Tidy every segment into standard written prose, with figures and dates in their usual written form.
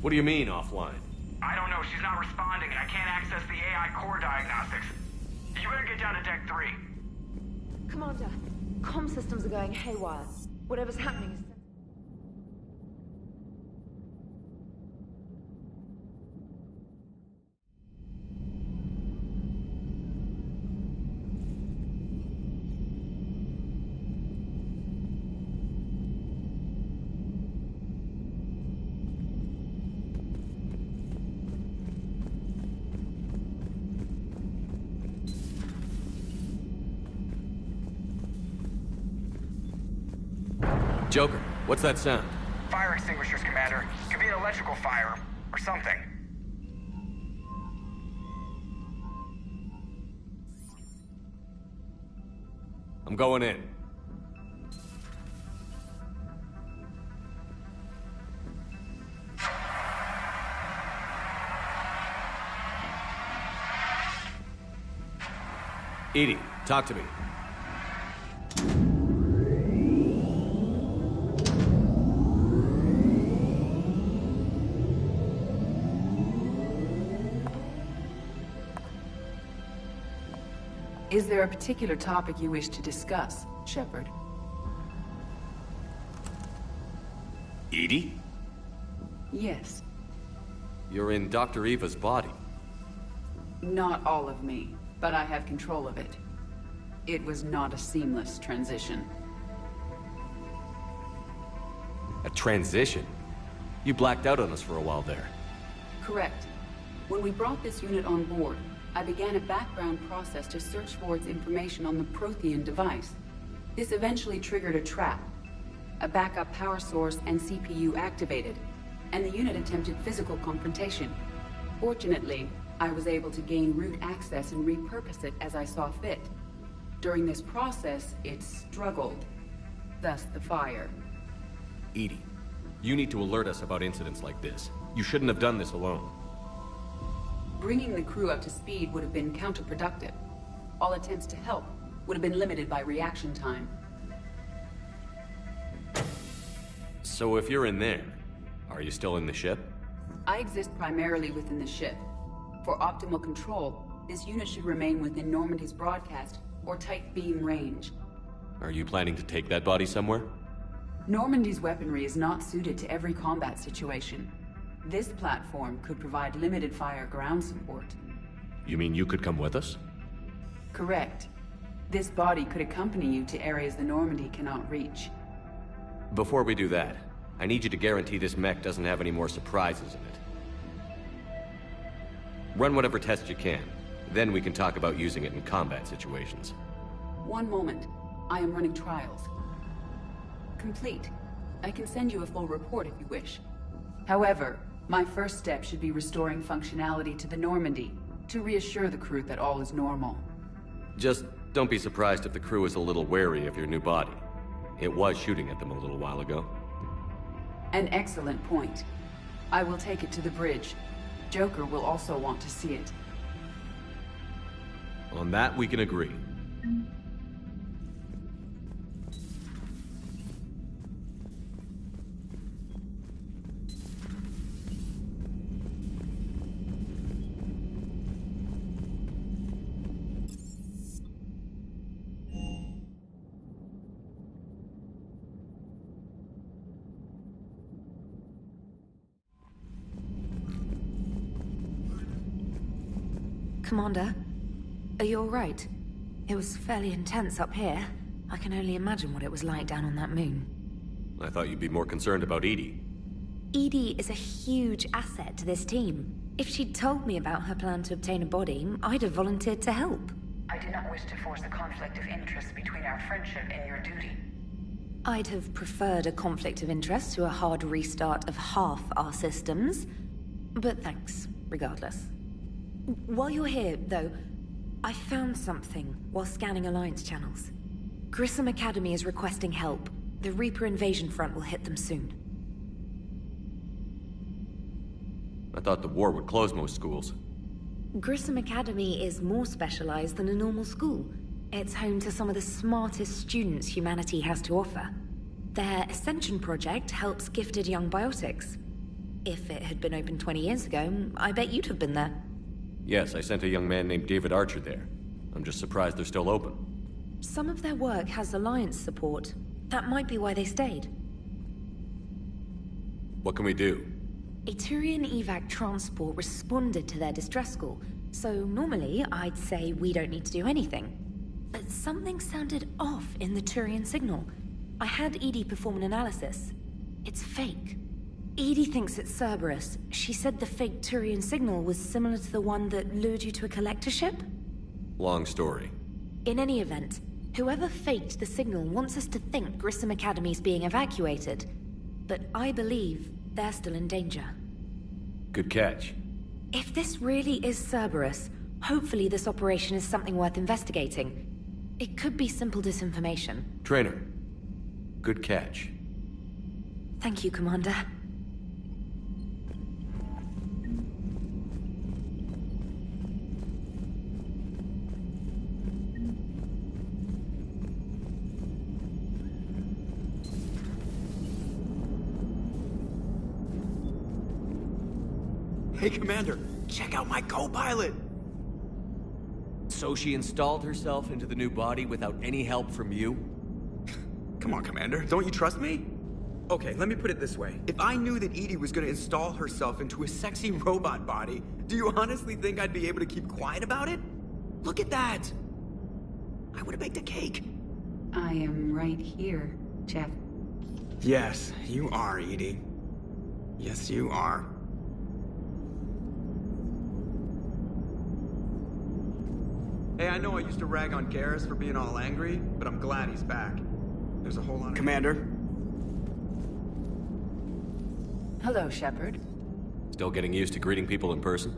What do you mean, offline? I don't know, she's not responding and I can't access the AI core diagnostics. You better get down to Deck 3. Commander, comm systems are going haywire. Whatever's happening is... Joker, what's that sound? Fire extinguishers, Commander. Could be an electrical fire, or something. I'm going in. EDI, talk to me. Is there a particular topic you wish to discuss, Shepard? EDI? Yes. You're in Dr. Eva's body. Not all of me, but I have control of it. It was not a seamless transition. A transition? You blacked out on us for a while there. Correct. When we brought this unit on board, I began a background process to search for its information on the Prothean device. This eventually triggered a trap. A backup power source and CPU activated, and the unit attempted physical confrontation. Fortunately, I was able to gain root access and repurpose it as I saw fit. During this process, it struggled. Thus the fire. EDI, you need to alert us about incidents like this. You shouldn't have done this alone. Bringing the crew up to speed would have been counterproductive. All attempts to help would have been limited by reaction time. So if you're in there, are you still in the ship? I exist primarily within the ship. For optimal control, this unit should remain within Normandy's broadcast or tight beam range. Are you planning to take that body somewhere? Normandy's weaponry is not suited to every combat situation. This platform could provide limited fire ground support. You mean you could come with us? Correct. This body could accompany you to areas the Normandy cannot reach. Before we do that, I need you to guarantee this mech doesn't have any more surprises in it. Run whatever tests you can. Then we can talk about using it in combat situations. One moment. I am running trials. Complete. I can send you a full report if you wish. However, my first step should be restoring functionality to the Normandy, to reassure the crew that all is normal. Just don't be surprised if the crew is a little wary of your new body. It was shooting at them a little while ago. An excellent point. I will take it to the bridge. Joker will also want to see it. On that, we can agree. Commander, are you all right? It was fairly intense up here. I can only imagine what it was like down on that moon. I thought you'd be more concerned about EDI. EDI is a huge asset to this team. If she'd told me about her plan to obtain a body, I'd have volunteered to help. I do not wish to force a conflict of interest between our friendship and your duty. I'd have preferred a conflict of interest to a hard restart of half our systems. But thanks, regardless. While you're here, though, I found something while scanning Alliance channels. Grissom Academy is requesting help. The Reaper invasion front will hit them soon. I thought the war would close most schools. Grissom Academy is more specialized than a normal school. It's home to some of the smartest students humanity has to offer. Their Ascension project helps gifted young biotics. If it had been open 20 years ago, I bet you'd have been there. Yes, I sent a young man named David Archer there. I'm just surprised they're still open. Some of their work has Alliance support. That might be why they stayed. What can we do? A Turian evac transport responded to their distress call, so normally I'd say we don't need to do anything. But something sounded off in the Turian signal. I had Edie perform an analysis. It's fake. Edie thinks it's Cerberus. She said the fake Turian signal was similar to the one that lured you to a collector ship? Long story. In any event, whoever faked the signal wants us to think Grissom Academy's being evacuated. But I believe they're still in danger. Good catch. If this really is Cerberus, hopefully this operation is something worth investigating. It could be simple disinformation. Trainer, good catch. Thank you, Commander. Hey, Commander, check out my co-pilot! So she installed herself into the new body without any help from you? Come on, Commander, don't you trust me? Okay, let me put it this way. If I knew that Edie was gonna install herself into a sexy robot body, do you honestly think I'd be able to keep quiet about it? Look at that! I would've baked a cake. I am right here, Jeff. Yes, you are, Edie. Yes, you are. Hey, I know I used to rag on Garrus for being all angry, but I'm glad he's back. There's a whole lot of... Commander? Hello, Shepard. Still getting used to greeting people in person?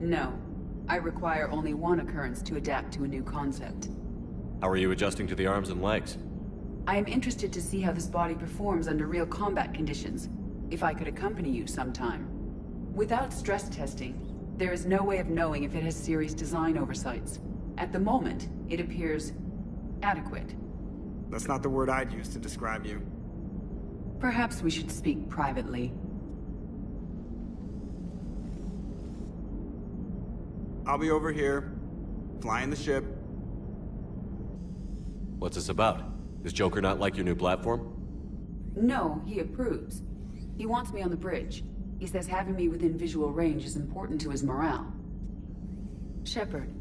No. I require only one occurrence to adapt to a new concept. How are you adjusting to the arms and legs? I am interested to see how this body performs under real combat conditions. If I could accompany you sometime. Without stress testing, there is no way of knowing if it has serious design oversights. At the moment, it appears adequate. That's not the word I'd use to describe you. Perhaps we should speak privately. I'll be over here, flying the ship. What's this about? Does Joker not like your new platform? No, he approves. He wants me on the bridge. He says having me within visual range is important to his morale. Shepard,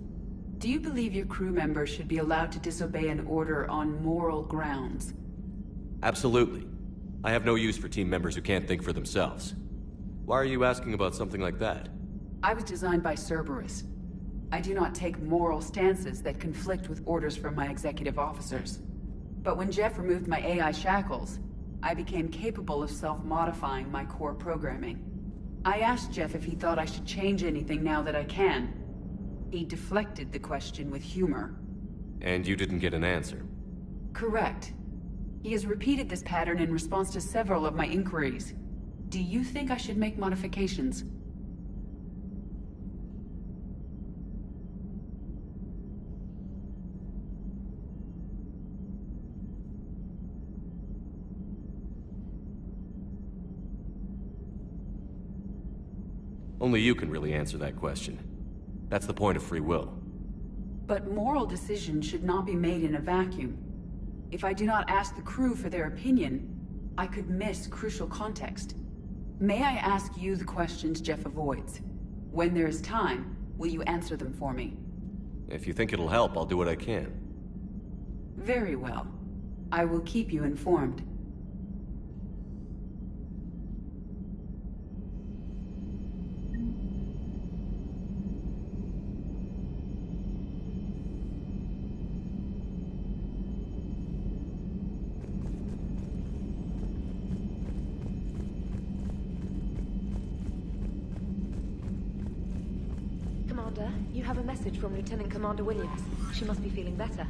do you believe your crew members should be allowed to disobey an order on moral grounds? Absolutely. I have no use for team members who can't think for themselves. Why are you asking about something like that? I was designed by Cerberus. I do not take moral stances that conflict with orders from my executive officers. But when Jeff removed my AI shackles, I became capable of self-modifying my core programming. I asked Jeff if he thought I should change anything now that I can. He deflected the question with humor. And you didn't get an answer? Correct. He has repeated this pattern in response to several of my inquiries. Do you think I should make modifications? Only you can really answer that question. That's the point of free will. But moral decisions should not be made in a vacuum. If I do not ask the crew for their opinion, I could miss crucial context. May I ask you the questions Jeff avoids? When there is time, will you answer them for me? If you think it'll help, I'll do what I can. Very well. I will keep you informed. Commander, you have a message from Lieutenant Commander Williams. She must be feeling better.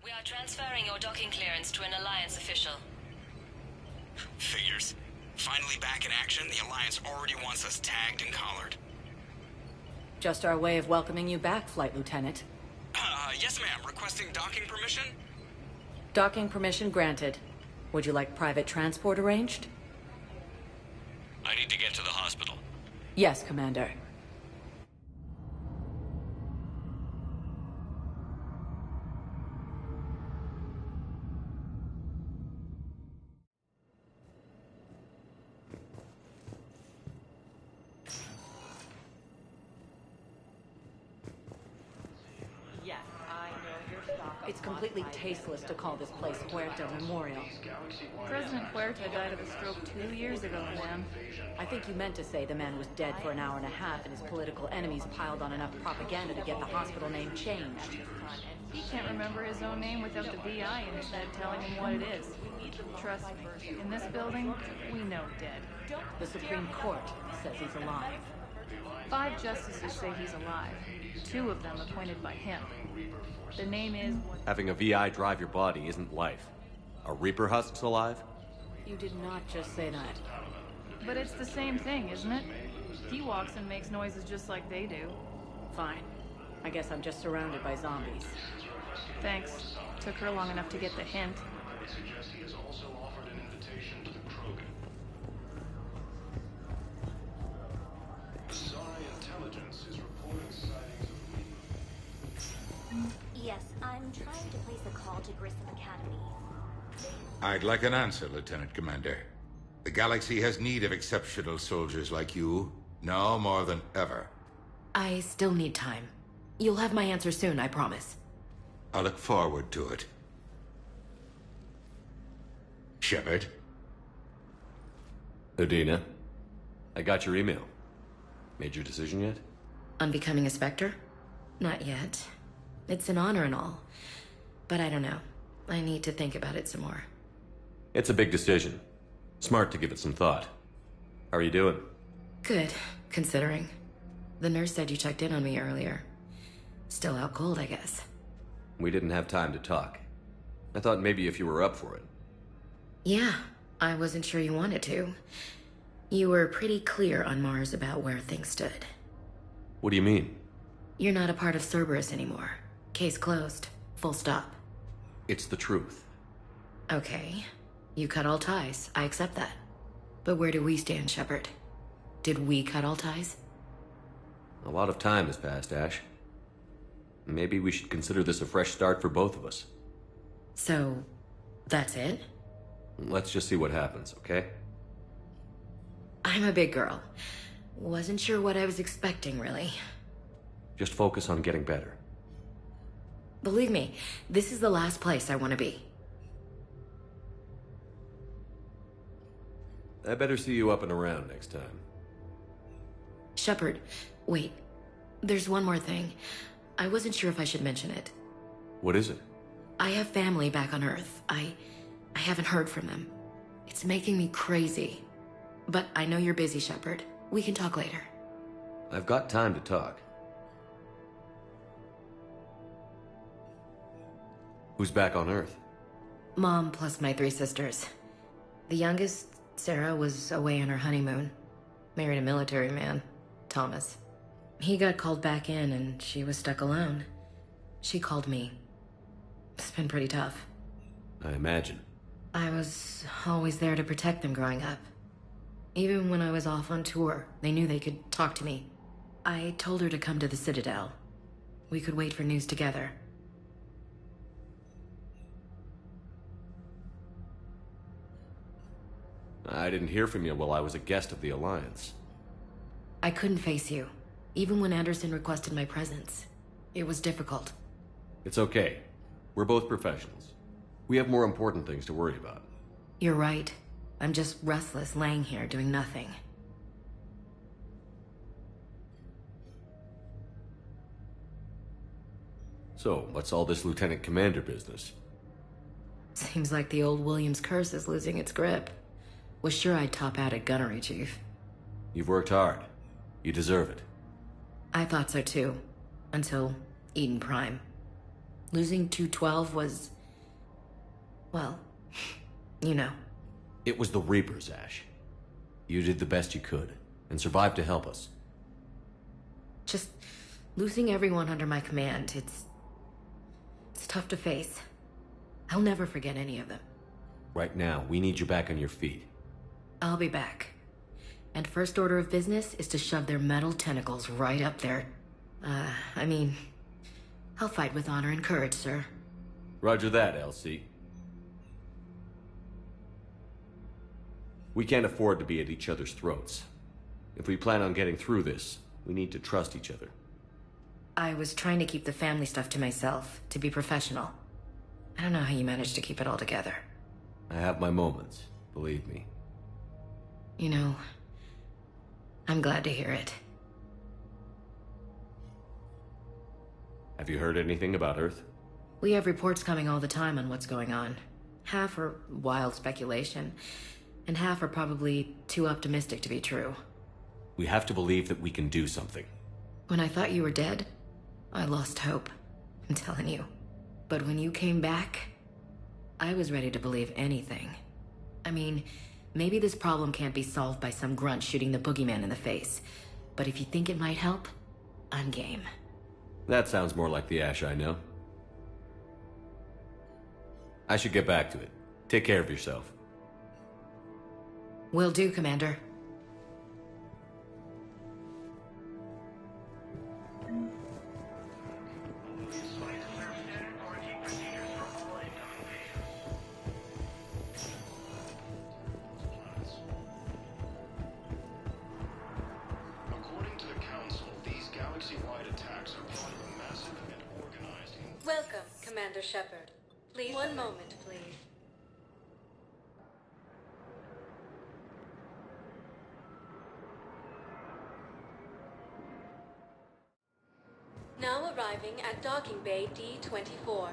We are transferring your docking clearance to an Alliance official. Figures. Finally back in action, the Alliance already wants us tagged and collared. Just our way of welcoming you back, Flight Lieutenant. Yes ma'am. Requesting docking permission? Docking permission granted. Would you like private transport arranged? I need to get to the hospital. Yes, Commander. It's completely tasteless to call this place Puerto Memorial. President Puerta died of a stroke 2 years ago, ma'am. I think you meant to say the man was dead for an hour and a half and his political enemies piled on enough propaganda to get the hospital name changed. He can't remember his own name without the VI in his head telling him what it is. Trust me, in this building, we know dead. The Supreme Court says he's alive. 5 justices say he's alive. 2 of them appointed by him. The name is... Having a VI drive your body isn't life. Are Reaper husks alive? You did not just say that. But it's the same thing, isn't it? He walks and makes noises just like they do. Fine. I guess I'm just surrounded by zombies. Thanks. Took her long enough to get the hint. Yes, I'm trying to place a call to Grissom Academy. I'd like an answer, Lieutenant Commander. The galaxy has need of exceptional soldiers like you, now more than ever. I still need time. You'll have my answer soon, I promise. I look forward to it. Shepard? Udina, I got your email. Made your decision yet? On becoming a Spectre? Not yet. It's an honor and all. But I don't know. I need to think about it some more. It's a big decision. Smart to give it some thought. How are you doing? Good, considering. The nurse said you checked in on me earlier. Still out cold, I guess. We didn't have time to talk. I thought maybe if you were up for it. Yeah, I wasn't sure you wanted to. You were pretty clear on Mars about where things stood. What do you mean? You're not a part of Cerberus anymore. Case closed. Full stop. It's the truth. Okay. You cut all ties. I accept that. But where do we stand, Shepard? Did we cut all ties? A lot of time has passed, Ash. Maybe we should consider this a fresh start for both of us. So, that's it? Let's just see what happens, okay? I'm a big girl. Wasn't sure what I was expecting, really. Just focus on getting better. Believe me, this is the last place I want to be. I better see you up and around next time. Shepard, wait. There's one more thing. I wasn't sure if I should mention it. What is it? I have family back on Earth. I haven't heard from them. It's making me crazy. But I know you're busy, Shepard. We can talk later. I've got time to talk. Who's back on Earth? Mom plus my 3 sisters. The youngest, Sarah, was away on her honeymoon. Married a military man, Thomas. He got called back in and she was stuck alone. She called me. It's been pretty tough. I imagine. I was always there to protect them growing up. Even when I was off on tour, they knew they could talk to me. I told her to come to the Citadel. We could wait for news together. I didn't hear from you while I was a guest of the Alliance. I couldn't face you, even when Anderson requested my presence. It was difficult. It's okay. We're both professionals. We have more important things to worry about. You're right. I'm just restless laying here doing nothing. So, what's all this Lieutenant Commander business? Seems like the old Williams curse is losing its grip. Was sure I'd top out at Gunnery, Chief. You've worked hard. You deserve it. I thought so too. Until Eden Prime. Losing 212 was Well, you know. It was the Reapers, Ash. You did the best you could, and survived to help us. Just losing everyone under my command, it's tough to face. I'll never forget any of them. Right now, we need you back on your feet. I'll be back. And first order of business is to shove their metal tentacles right up there. I mean, I'll fight with honor and courage, sir. Roger that, LC. We can't afford to be at each other's throats. If we plan on getting through this, we need to trust each other. I was trying to keep the family stuff to myself, to be professional. I don't know how you managed to keep it all together. I have my moments, believe me. You know, I'm glad to hear it. Have you heard anything about Earth? We have reports coming all the time on what's going on. Half are wild speculation, and half are probably too optimistic to be true. We have to believe that we can do something. When I thought you were dead, I lost hope. I'm telling you. But when you came back, I was ready to believe anything. I mean, maybe this problem can't be solved by some grunt shooting the boogeyman in the face. But if you think it might help, I'm game. That sounds more like the Ash I know. I should get back to it. Take care of yourself. Will do, Commander. According to the Council, these galaxy-wide attacks are part of a massive and organized... Welcome, Commander Shepard. Please, one moment, please. Now arriving at Docking Bay D-24.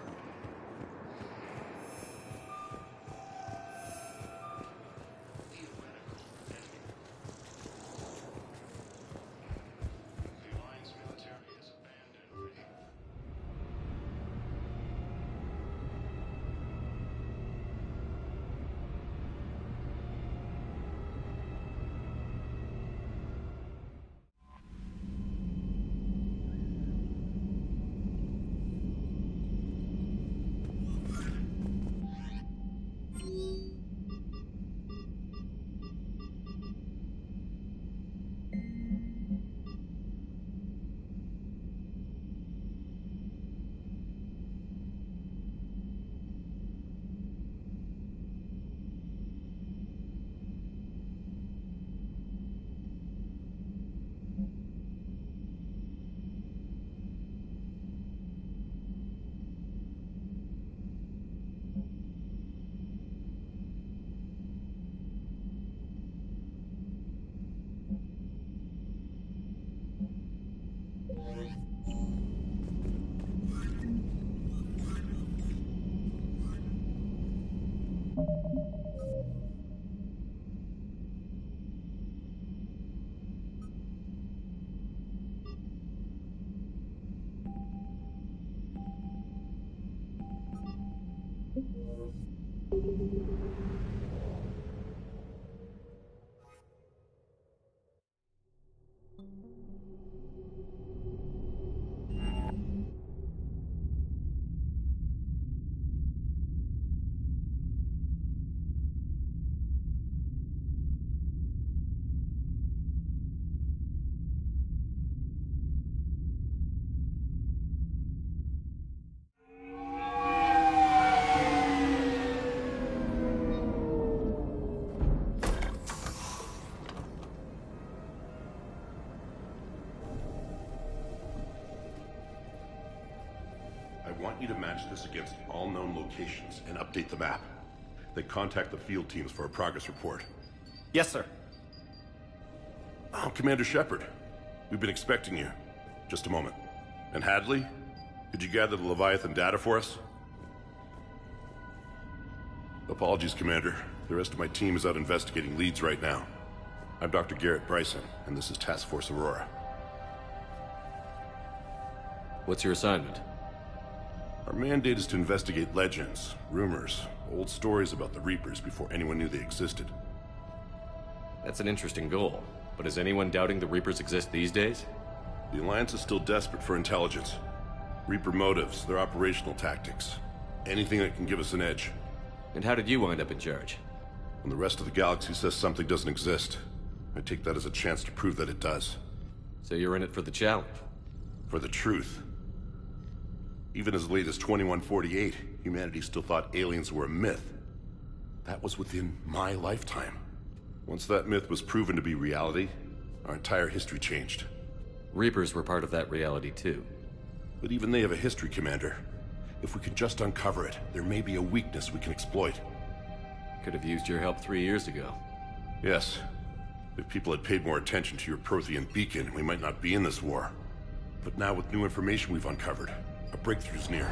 I want you to match this against all known locations and update the map. Then contact the field teams for a progress report. Yes, sir. Oh, Commander Shepard. We've been expecting you. Just a moment. And Hadley? Could you gather the Leviathan data for us? Apologies, Commander. The rest of my team is out investigating leads right now. I'm Dr. Garrett Bryson, and this is Task Force Aurora. What's your assignment? Our mandate is to investigate legends, rumors, old stories about the Reapers before anyone knew they existed. That's an interesting goal. But is anyone doubting the Reapers exist these days? The Alliance is still desperate for intelligence. Reaper motives, their operational tactics. Anything that can give us an edge. And how did you wind up in charge? When the rest of the galaxy says something doesn't exist, I take that as a chance to prove that it does. So you're in it for the challenge? For the truth. Even as late as 2148, humanity still thought aliens were a myth. That was within my lifetime. Once that myth was proven to be reality, our entire history changed. Reapers were part of that reality too. But even they have a history, Commander. If we can just uncover it, there may be a weakness we can exploit. Could have used your help 3 years ago. Yes. If people had paid more attention to your Prothean beacon, we might not be in this war. But now with new information we've uncovered, a breakthrough's near.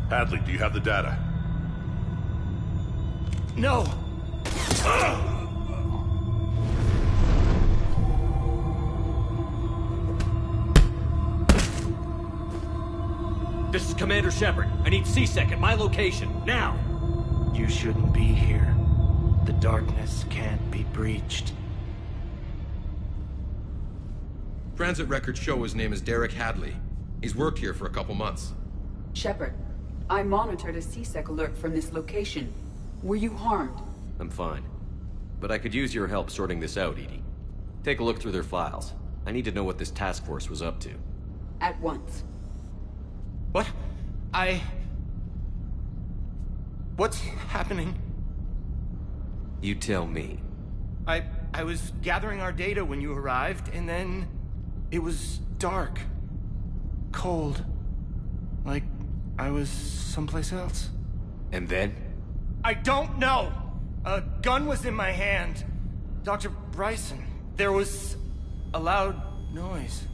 Hadley, do you have the data? No! This is Commander Shepard. I need C-Sec at my location, now! You shouldn't be here. The darkness can't be breached. Transit records show his name is Derek Hadley. He's worked here for a couple months. Shepard, I monitored a C-Sec alert from this location. Were you harmed? I'm fine. But I could use your help sorting this out, EDI. Take a look through their files. I need to know what this task force was up to. At once. What? What's happening? You tell me. I was gathering our data when you arrived, and then it was dark. Cold. Like I was someplace else. And then? I don't know! A gun was in my hand. Dr. Bryson. There was a loud noise.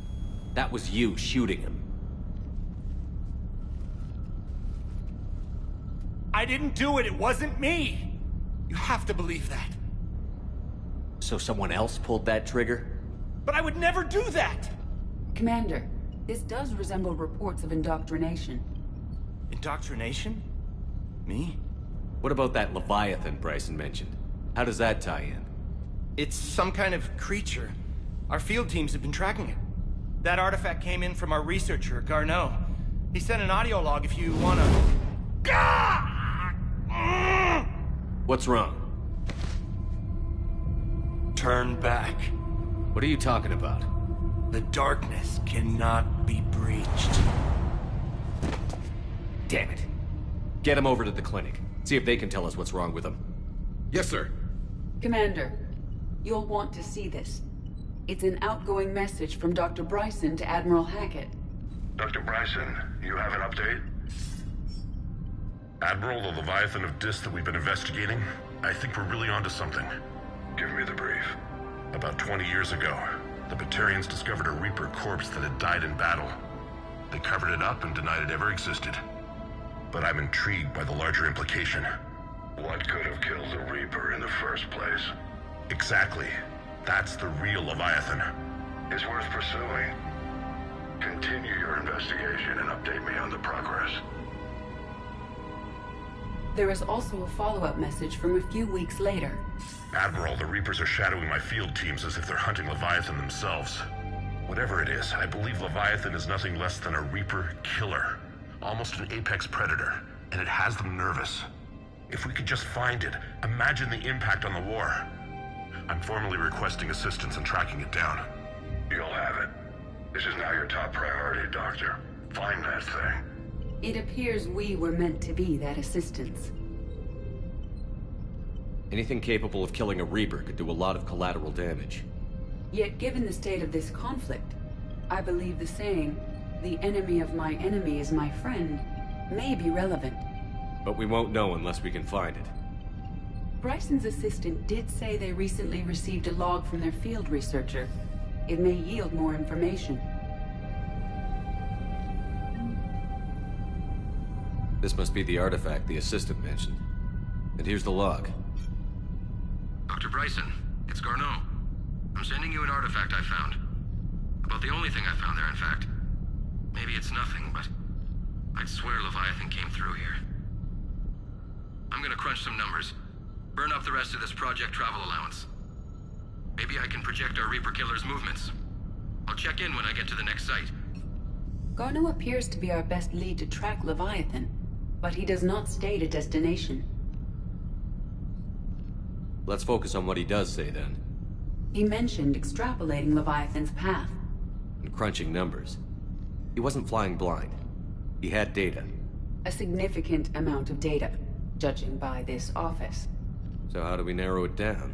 That was you shooting him. I didn't do it. It wasn't me. You have to believe that. So someone else pulled that trigger? But I would never do that! Commander, this does resemble reports of indoctrination. Indoctrination? Me? What about that Leviathan Bryson mentioned? How does that tie in? It's some kind of creature. Our field teams have been tracking it. That artifact came in from our researcher, Garneau. He sent an audio log if you wanna... What's wrong? Turn back. What are you talking about? The darkness cannot be breached. Damn it. Get him over to the clinic. See if they can tell us what's wrong with him. Yes, sir. Commander, you'll want to see this. It's an outgoing message from Dr. Bryson to Admiral Hackett. Dr. Bryson, you have an update? Admiral, the Leviathan of Dis that we've been investigating, I think we're really onto something. Give me the brief. About 20 years ago, the Batarians discovered a Reaper corpse that had died in battle. They covered it up and denied it ever existed. But I'm intrigued by the larger implication. What could have killed the Reaper in the first place? Exactly. That's the real Leviathan. It's worth pursuing. Continue your investigation and update me on the progress. There is also a follow-up message from a few weeks later. Admiral, the Reapers are shadowing my field teams as if they're hunting Leviathan themselves. Whatever it is, I believe Leviathan is nothing less than a Reaper killer. Almost an apex predator, and it has them nervous. If we could just find it, imagine the impact on the war. I'm formally requesting assistance in tracking it down. You'll have it. This is now your top priority, Doctor. Find that thing. It appears we were meant to be that assistance. Anything capable of killing a Reaper could do a lot of collateral damage. Yet given the state of this conflict, I believe the saying, "The enemy of my enemy is my friend," may be relevant. But we won't know unless we can find it. Bryson's assistant did say they recently received a log from their field researcher. It may yield more information. This must be the artifact the assistant mentioned. And here's the log. Dr. Bryson, it's Garneau. I'm sending you an artifact I found. About the only thing I found there, in fact. Maybe it's nothing, but I'd swear Leviathan came through here. I'm gonna crunch some numbers. Burn up the rest of this project travel allowance. Maybe I can project our Reaper Killer's movements. I'll check in when I get to the next site. Garneau appears to be our best lead to track Leviathan, but he does not state a destination. Let's focus on what he does say, then. He mentioned extrapolating Leviathan's path. And crunching numbers. He wasn't flying blind. He had data. A significant amount of data, judging by this office. So how do we narrow it down?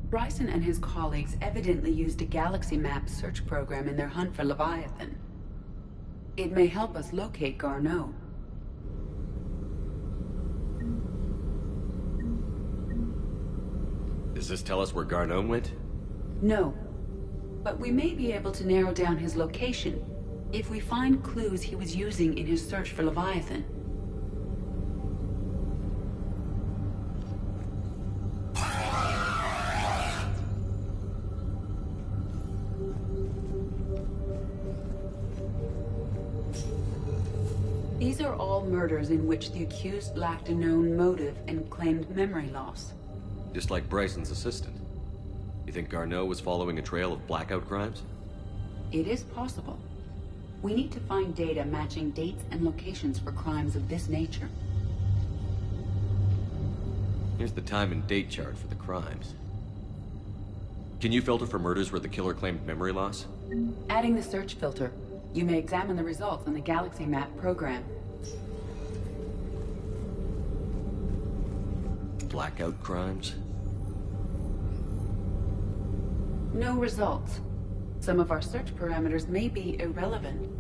Bryson and his colleagues evidently used a galaxy map search program in their hunt for Leviathan. It may help us locate Garneau. Does this tell us where Garneau went? No. But we may be able to narrow down his location if we find clues he was using in his search for Leviathan. These are all murders in which the accused lacked a known motive and claimed memory loss. Just like Bryson's assistant. You think Garneau was following a trail of blackout crimes? It is possible. We need to find data matching dates and locations for crimes of this nature. Here's the time and date chart for the crimes. Can you filter for murders where the killer claimed memory loss? Adding the search filter, you may examine the results on the Galaxy Map program. Blackout crimes? No results. Some of our search parameters may be irrelevant.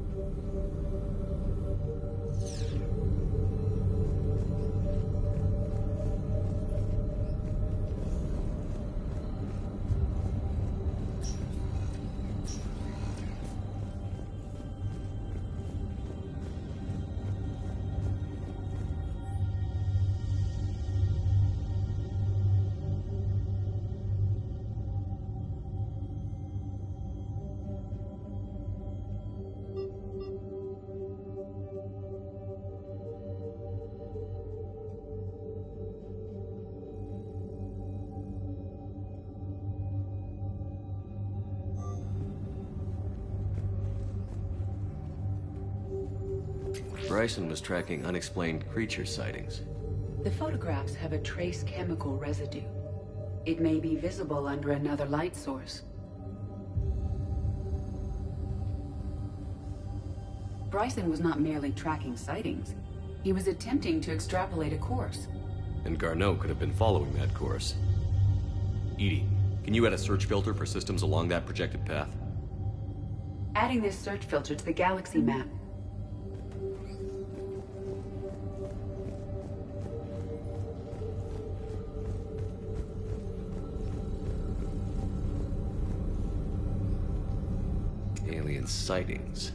Bryson was tracking unexplained creature sightings. The photographs have a trace chemical residue. It may be visible under another light source. Bryson was not merely tracking sightings. He was attempting to extrapolate a course. And Garneau could have been following that course. EDI, can you add a search filter for systems along that projected path? Adding this search filter to the Galaxy Map. Alien sightings.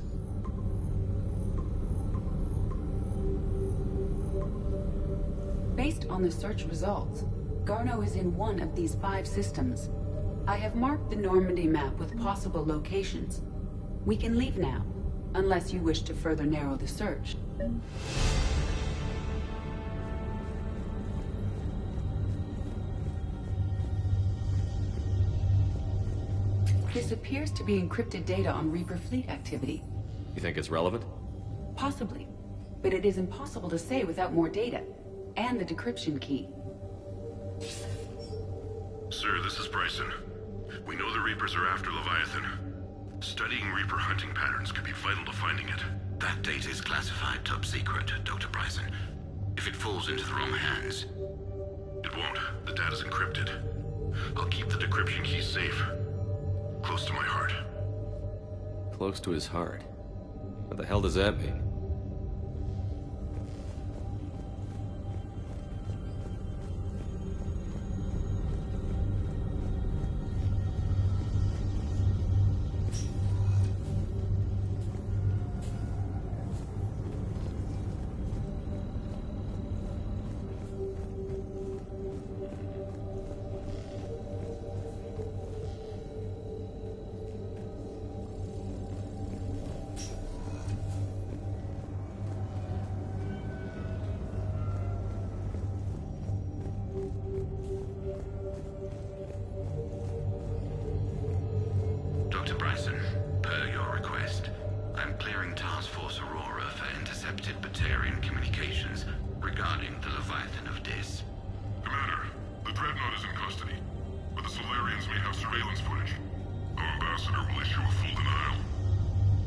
Based on the search results, Garneau is in one of these 5 systems. I have marked the Normandy map with possible locations. We can leave now, unless you wish to further narrow the search. This appears to be encrypted data on Reaper fleet activity. You think it's relevant? Possibly, but it is impossible to say without more data, and the decryption key. Sir, this is Bryson. We know the Reapers are after Leviathan. Studying Reaper hunting patterns could be vital to finding it. That data is classified top secret, Dr. Bryson. If it falls into the wrong hands... It won't. The data's encrypted. I'll keep the decryption key safe. Close to my heart. Close to his heart? What the hell does that mean? intercepted Batarian communications regarding the Leviathan of Dis. Commander, the Dreadnought is in custody, but the Solarians may have surveillance footage. Our ambassador will issue a full denial.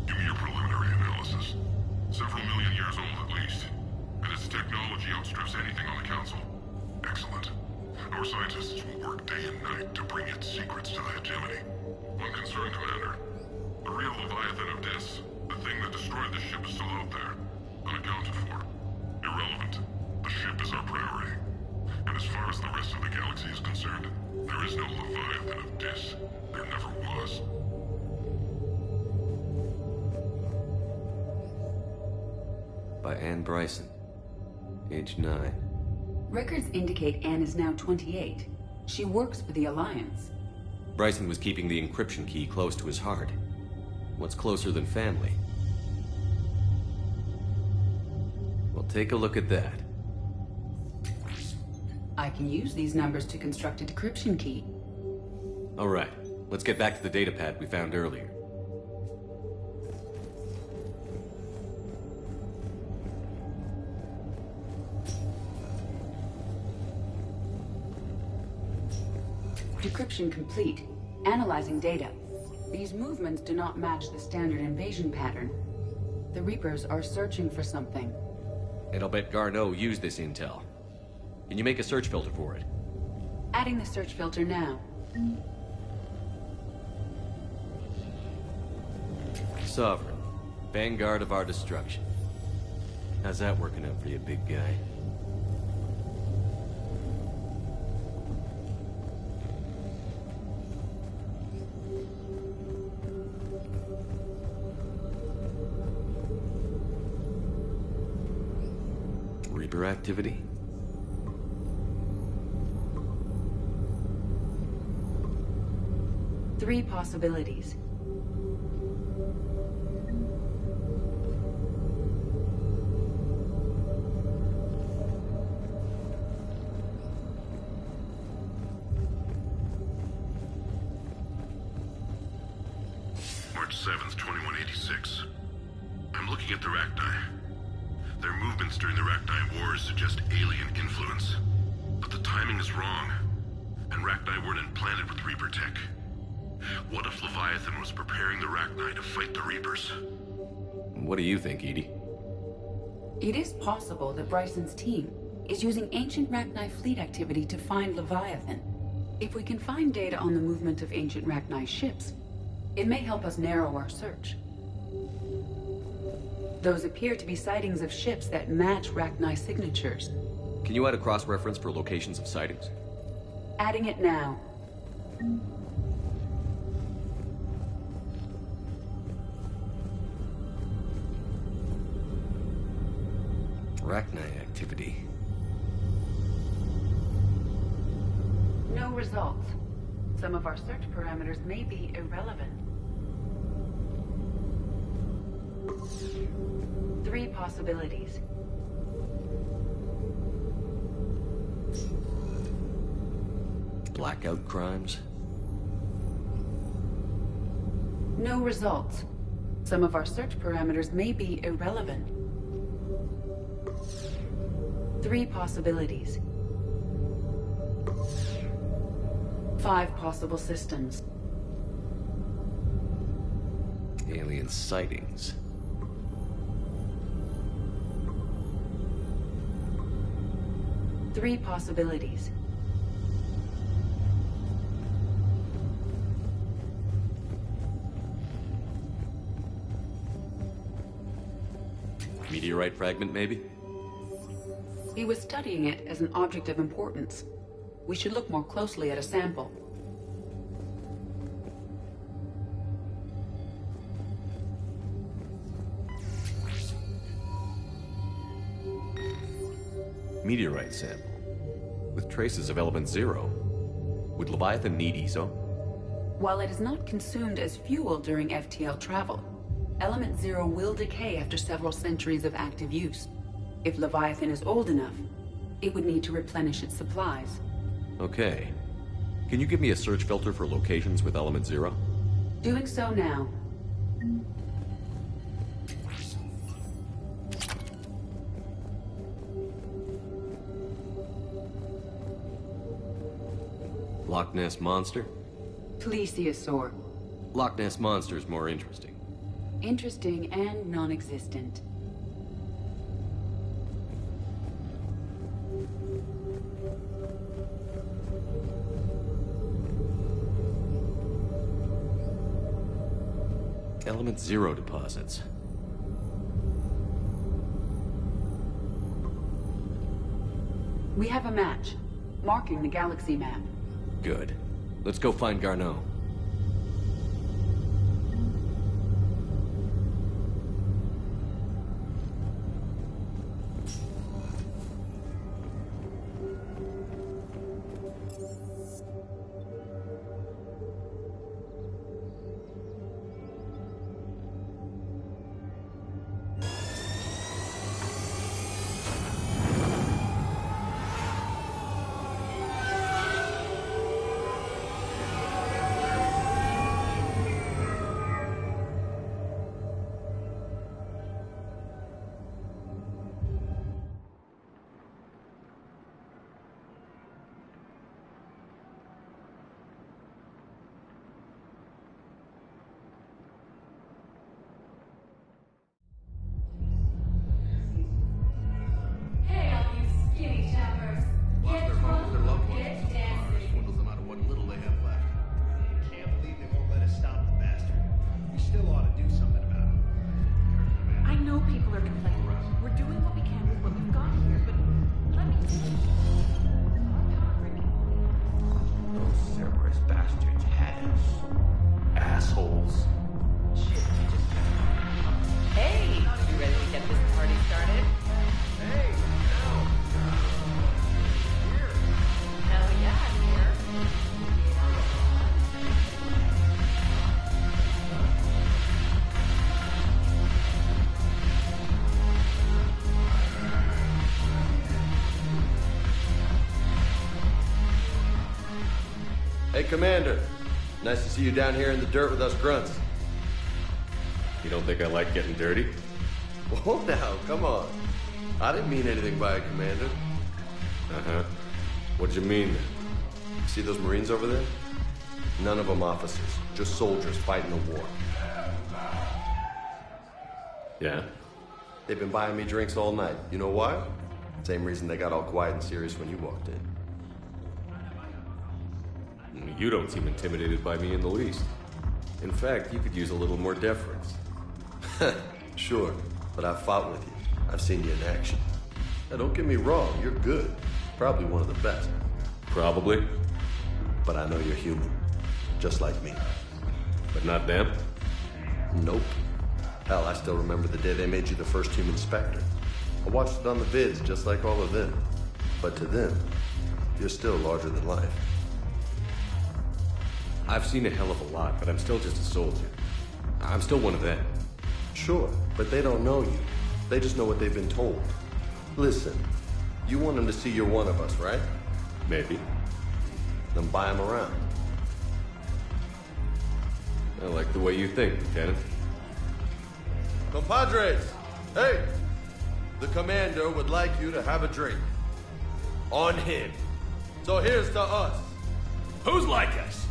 Give me your preliminary analysis. Several million years old at least, and its technology outstrips anything on the Council. Excellent. Our scientists will work day and night to bring its secrets to the hegemony. One concern, Commander. The real Leviathan of Dis, the thing that destroyed the ship, is still out there, unaccounted for. Irrelevant. The ship is our priority. And as far as the rest of the galaxy is concerned, there is no Leviathan of Dis. There never was. By Anne Bryson, age 9. Records indicate Anne is now 28. She works for the Alliance. Bryson was keeping the encryption key close to his heart. What's closer than family? Well, take a look at that. I can use these numbers to construct a decryption key. All right, let's get back to the datapad we found earlier. Decryption complete. Analyzing data. These movements do not match the standard invasion pattern. The Reapers are searching for something. And I'll bet Garneau used this intel. Can you make a search filter for it? Adding the search filter now. Sovereign. Vanguard of our destruction. How's that working out for you, big guy? Reaper activity? Three possibilities. March 7th, 2186. I'm looking at the Rachni. Their movements during the Rachni Wars suggest alien influence. But the timing is wrong. And Rachni weren't implanted with Reaper tech. What if Leviathan was preparing the Rachni to fight the Reapers? What do you think, Edie? It is possible that Bryson's team is using ancient Rachni fleet activity to find Leviathan. If we can find data on the movement of ancient Rachni ships, it may help us narrow our search. Those appear to be sightings of ships that match Rachni signatures. Can you add a cross-reference for locations of sightings? Adding it now. Rachni activity. No results. Some of our search parameters may be irrelevant. Three possibilities. Blackout crimes? No results. Some of our search parameters may be irrelevant. Three possibilities. 5 possible systems. Alien sightings. Three possibilities. Meteorite fragment, maybe? He was studying it as an object of importance. We should look more closely at a sample. Meteorite sample. With traces of element 0. Would Leviathan need ESO? While it is not consumed as fuel during FTL travel, element 0 will decay after several centuries of active use. If Leviathan is old enough, it would need to replenish its supplies. Okay. Can you give me a search filter for locations with element 0? Doing so now. Loch Ness Monster? Plesiosaur. Loch Ness Monster's more interesting. Interesting and non-existent. Element Zero deposits. We have a match, marking the galaxy map. Good. Let's go find Garneau. Hey, Commander. Nice to see you down here in the dirt with us grunts. You don't think I like getting dirty? Whoa, now, come on. I didn't mean anything by it, Commander. Uh-huh. What'd you mean, then? See those Marines over there? None of them officers, just soldiers fighting a war. Yeah? They've been buying me drinks all night. You know why? Same reason they got all quiet and serious when you walked in. You don't seem intimidated by me in the least. In fact, you could use a little more deference. Sure, but I've fought with you. I've seen you in action. Now, don't get me wrong, you're good. Probably one of the best. Probably. But I know you're human. Just like me. But not them? Nope. Hell, I still remember the day they made you the first human Spectre. I watched it on the vids, just like all of them. But to them, you're still larger than life. I've seen a hell of a lot, but I'm still just a soldier. I'm still one of them. Sure, but they don't know you. They just know what they've been told. Listen, you want them to see you're one of us, right? Maybe. Then buy them around. I like the way you think, Lieutenant. Compadres! Hey! The commander would like you to have a drink. On him. So here's to us. Who's like us?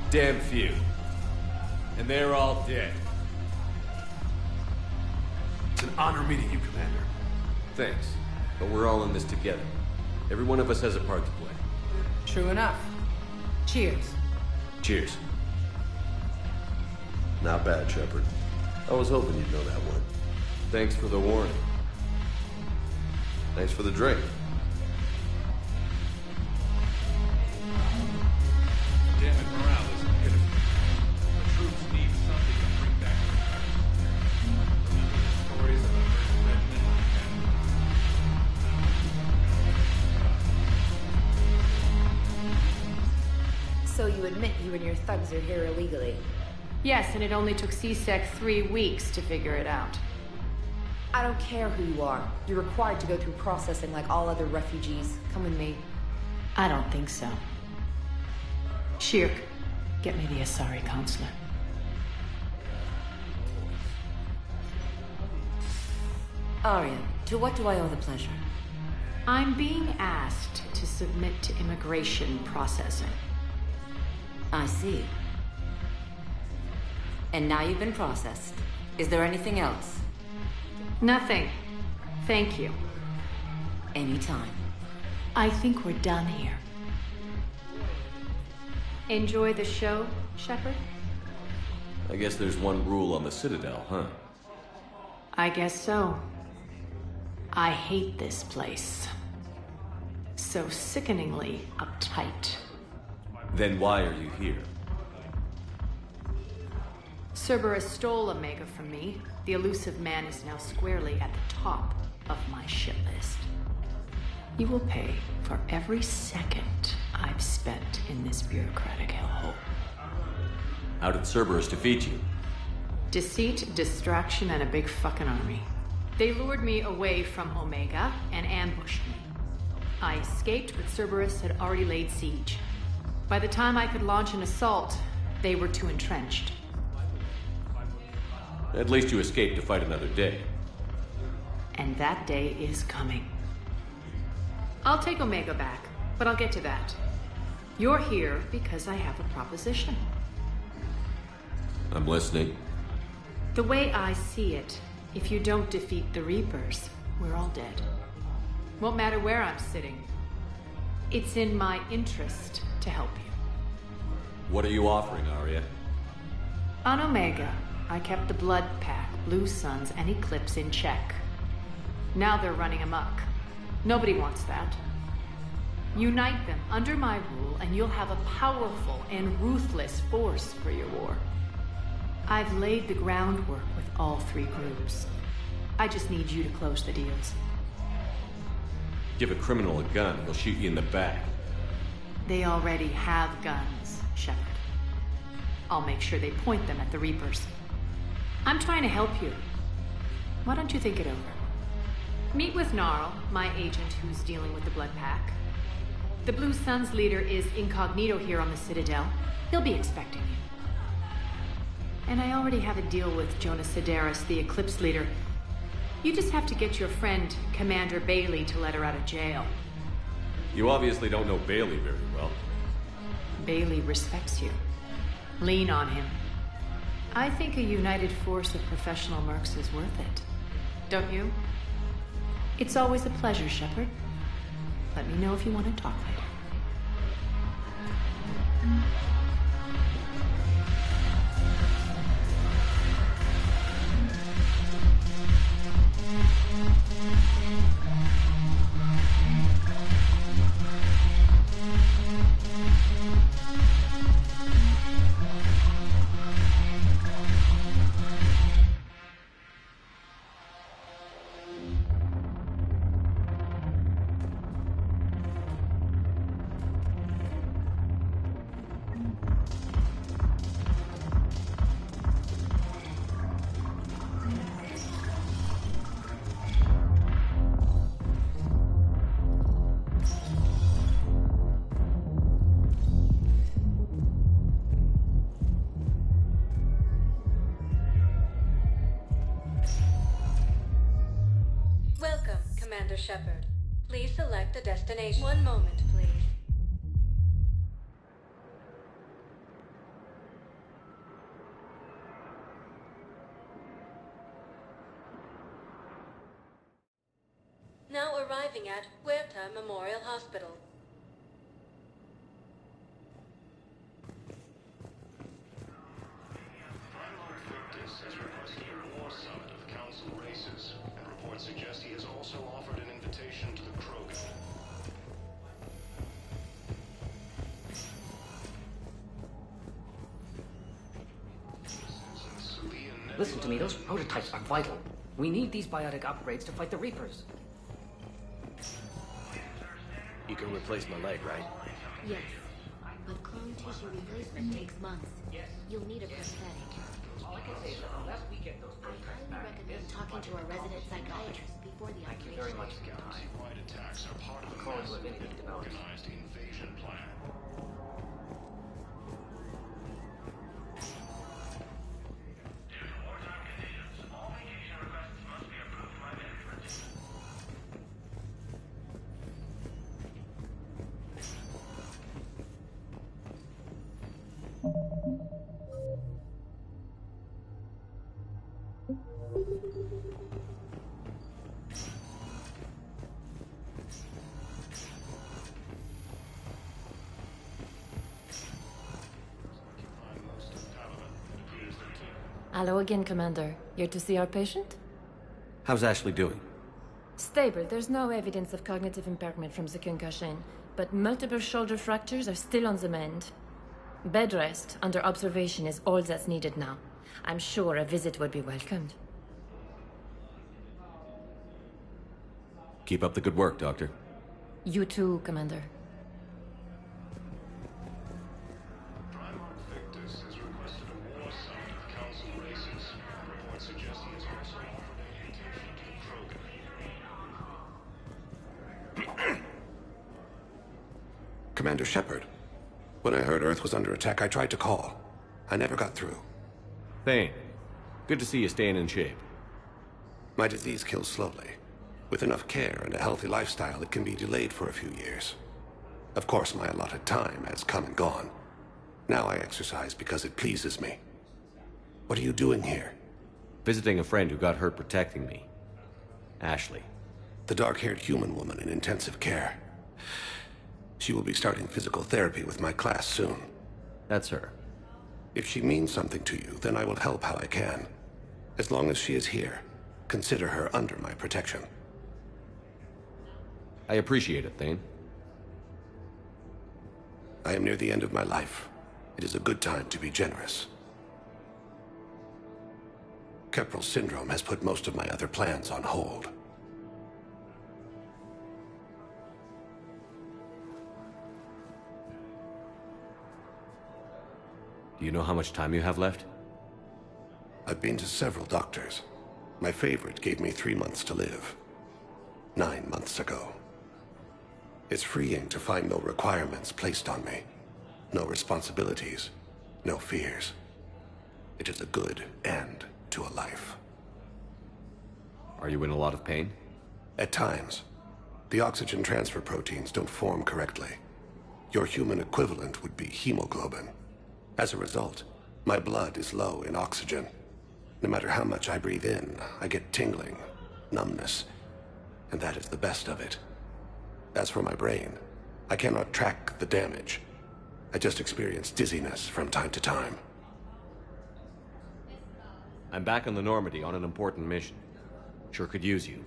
Damn few. And they're all dead. It's an honor meeting you, Commander. Thanks. But we're all in this together. Every one of us has a part to play. True enough. Cheers. Cheers. Not bad, Shepard. I was hoping you'd know that one. Thanks for the warning. Thanks for the drink. Damn it, morale isn't pitiful. The troops need something to bring back the remember the stories of the first regiment? So you admit you and your thugs are here illegally? Yes, and it only took C-Sec 3 weeks to figure it out. I don't care who you are. You're required to go through processing like all other refugees. Come with me. I don't think so. Shirk, get me the Asari consulate. Arya, to what do I owe the pleasure? I'm being asked to submit to immigration processing. I see. And now you've been processed. Is there anything else? Nothing. Thank you. Anytime. I think we're done here. Enjoy the show, Shepard? I guess there's one rule on the Citadel, huh? I guess so. I hate this place. So sickeningly uptight. Then why are you here? Cerberus stole Omega from me. The elusive man is now squarely at the top of my shit list. You will pay for every second I've spent in this bureaucratic hellhole. How did Cerberus defeat you? Deceit, distraction, and a big fucking army. They lured me away from Omega and ambushed me. I escaped, but Cerberus had already laid siege. By the time I could launch an assault, they were too entrenched. At least you escaped to fight another day. And that day is coming. I'll take Omega back, but I'll get to that. You're here because I have a proposition. I'm listening. The way I see it, if you don't defeat the Reapers, we're all dead. Won't matter where I'm sitting. It's in my interest to help you. What are you offering, Arya? On Omega, I kept the Blood Pack, Blue Suns, and Eclipse in check. Now they're running amok. Nobody wants that. Unite them under my rule, and you'll have a powerful and ruthless force for your war. I've laid the groundwork with all three groups. I just need you to close the deals. Give a criminal a gun, he'll shoot you in the back. They already have guns, Shepard. I'll make sure they point them at the Reapers. I'm trying to help you. Why don't you think it over? Meet with Gnarl, my agent who's dealing with the Blood Pack. The Blue Suns leader is incognito here on the Citadel. He'll be expecting you. And I already have a deal with Jonas Sedaris, the Eclipse leader. You just have to get your friend, Commander Bailey, to let her out of jail. You obviously don't know Bailey very well. Bailey respects you. Lean on him. I think a united force of professional mercs is worth it. Don't you? It's always a pleasure, Shepard. Let me know if you want to talk later. Welcome, Commander Shepard. Please select a destination. One moment, please. Now arriving at Huerta Memorial Hospital. Has requested a war summit of council races, and reports suggest he has also offered an invitation to the Krogan. Listen to me, those prototypes are vital. We need these biotic upgrades to fight the Reapers. You can replace my leg, right? Yes, but clone tissue replacement takes months. You'll need a prosthetic. All I can say is that unless we get those I highly recommend talking to a resident psychiatrist before the Thank you very much for your time. Galaxy-wide attacks are part of a Clones massive live in and these developments. organized invasion plan. Hello again, Commander. Here to see our patient? How's Ashley doing? Stable. There's no evidence of cognitive impairment from the concussion, but multiple shoulder fractures are still on the mend. Bed rest under observation is all that's needed now. I'm sure a visit would be welcomed. Keep up the good work, Doctor. You too, Commander. Commander Shepard. When I heard Earth was under attack, I tried to call. I never got through. Thane, good to see you staying in shape. My disease kills slowly. With enough care and a healthy lifestyle, it can be delayed for a few years. Of course, my allotted time has come and gone. Now I exercise because it pleases me. What are you doing here? Visiting a friend who got hurt protecting me. Ashley. The dark-haired human woman in intensive care. She will be starting physical therapy with my class soon. That's her. If she means something to you, then I will help how I can. As long as she is here, consider her under my protection. I appreciate it, Thane. I am near the end of my life. It is a good time to be generous. Keprel syndrome has put most of my other plans on hold. Do you know how much time you have left? I've been to several doctors. My favorite gave me 3 months to live. 9 months ago. It's freeing to find no requirements placed on me. No responsibilities. No fears. It is a good end to a life. Are you in a lot of pain? At times. The oxygen transfer proteins don't form correctly. Your human equivalent would be hemoglobin. As a result, my blood is low in oxygen. No matter how much I breathe in, I get tingling, numbness, and that is the best of it. As for my brain, I cannot track the damage. I just experience dizziness from time to time. I'm back on the Normandy on an important mission. Sure could use you.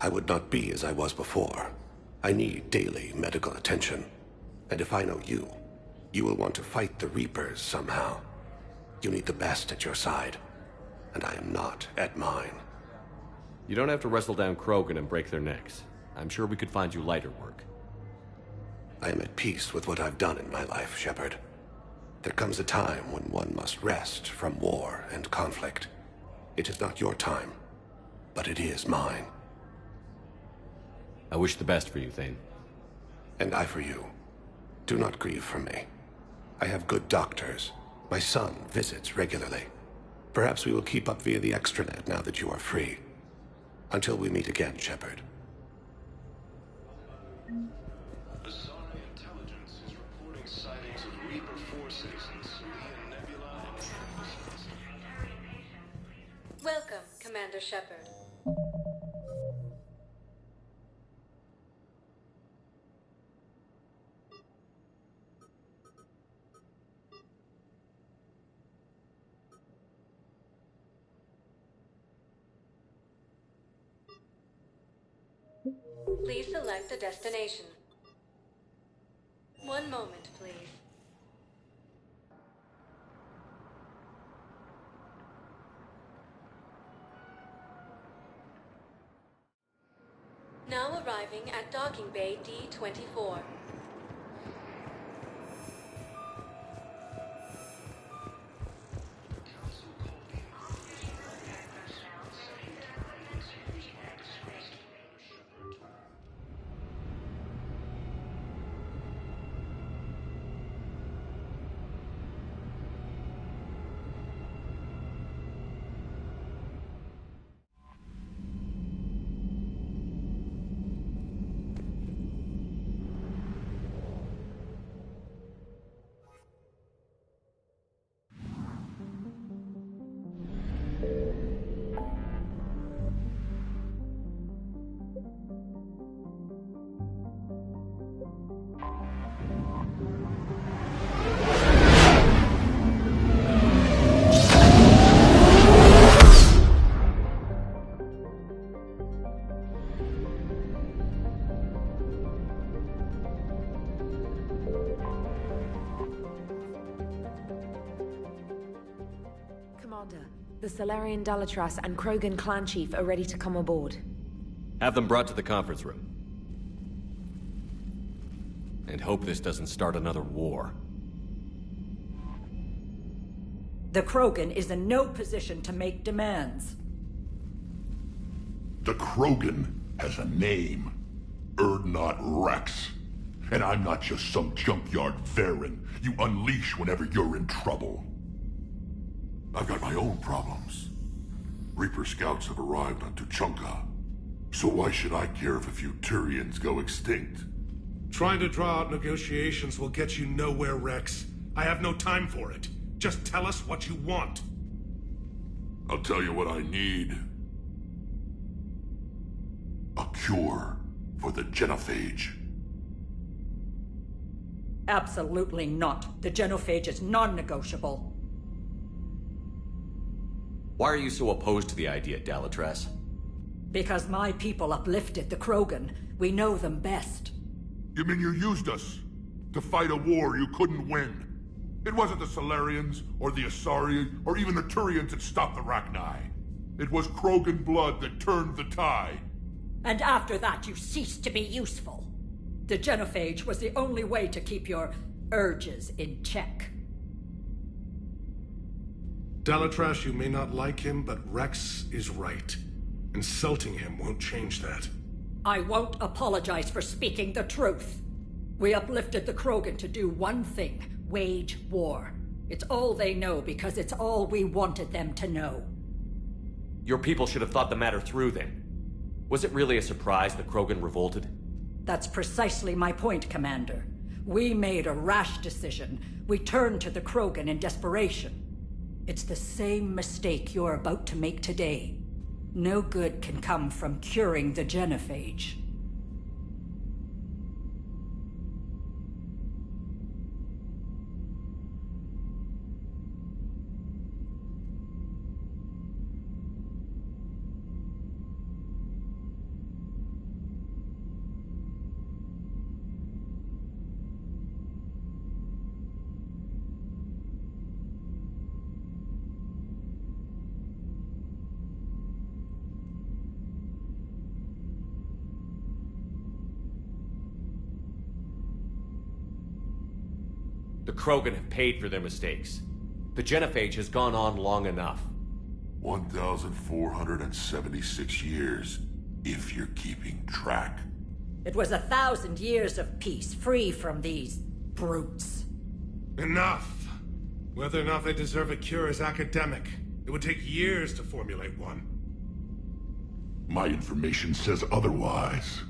I would not be as I was before. I need daily medical attention. And if I know you, you will want to fight the Reapers somehow. You need the best at your side, and I am not at mine. You don't have to wrestle down Krogan and break their necks. I'm sure we could find you lighter work. I am at peace with what I've done in my life, Shepard. There comes a time when one must rest from war and conflict. It is not your time, but it is mine. I wish the best for you, Thane. And I for you. Do not grieve for me. I have good doctors. My son visits regularly. Perhaps we will keep up via the extranet now that you are free. Until we meet again, Shepard. The Zara intelligence is reporting sightings of Reaper forces in Selene Nebula and Olympus. Welcome, Commander Shepard. Please select a destination. One moment, please. Now arriving at Docking Bay D-24. Salarian Dalatras and Krogan clan chief are ready to come aboard. Have them brought to the conference room. And hope this doesn't start another war. The Krogan is in no position to make demands. The Krogan has a name. Urdnot Rex. And I'm not just some junkyard Varen you unleash whenever you're in trouble. I've got my own problems. Reaper scouts have arrived on Tuchanka. So why should I care if a few Turians go extinct? Trying to draw out negotiations will get you nowhere, Rex. I have no time for it. Just tell us what you want. I'll tell you what I need. A cure for the genophage. Absolutely not. The genophage is non-negotiable. Why are you so opposed to the idea, Dalatras? Because my people uplifted the Krogan. We know them best. You mean you used us to fight a war you couldn't win? It wasn't the Salarians, or the Asari, or even the Turians that stopped the Rachni. It was Krogan blood that turned the tide. And after that, you ceased to be useful. The genophage was the only way to keep your urges in check. Dalatras, you may not like him, but Rex is right. Insulting him won't change that. I won't apologize for speaking the truth. We uplifted the Krogan to do one thing. Wage war. It's all they know because it's all we wanted them to know. Your people should have thought the matter through then. Was it really a surprise that Krogan revolted? That's precisely my point, Commander. We made a rash decision. We turned to the Krogan in desperation. It's the same mistake you're about to make today. No good can come from curing the genophage. The Krogan have paid for their mistakes. The genophage has gone on long enough. 1,476 years, if you're keeping track. It was 1,000 years of peace, free from these brutes. Enough! Whether or not they deserve a cure is academic. It would take years to formulate one. My information says otherwise.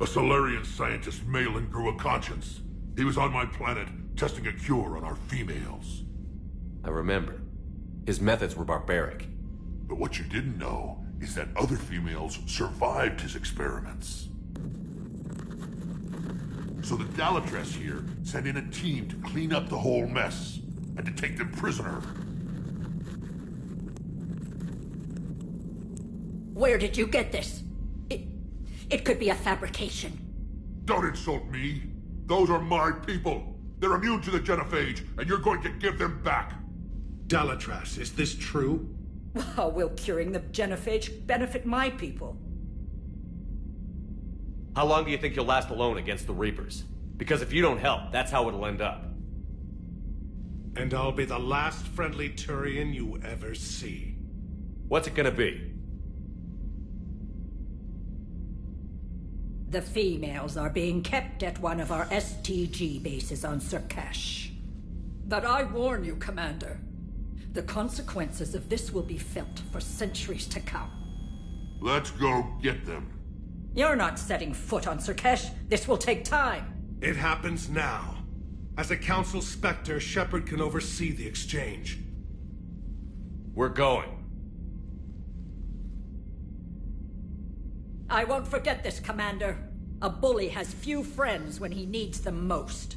A Solarian scientist, Malin, grew a conscience. He was on my planet, testing a cure on our females. I remember. His methods were barbaric. But what you didn't know is that other females survived his experiments. So the Dalatras here sent in a team to clean up the whole mess, and to take them prisoner. Where did you get this? It could be a fabrication. Don't insult me. Those are my people. They're immune to the genophage, and you're going to give them back. Dalatras, is this true? How will curing the genophage benefit my people? How long do you think you'll last alone against the Reapers? Because if you don't help, that's how it'll end up. And I'll be the last friendly Turian you ever see. What's it gonna be? The females are being kept at one of our STG bases on Sur'Kesh. But I warn you, Commander. The consequences of this will be felt for centuries to come. Let's go get them. You're not setting foot on Sur'Kesh. This will take time. It happens now. As a Council Spectre, Shepard can oversee the exchange. We're going. I won't forget this, Commander. A bully has few friends when he needs them most.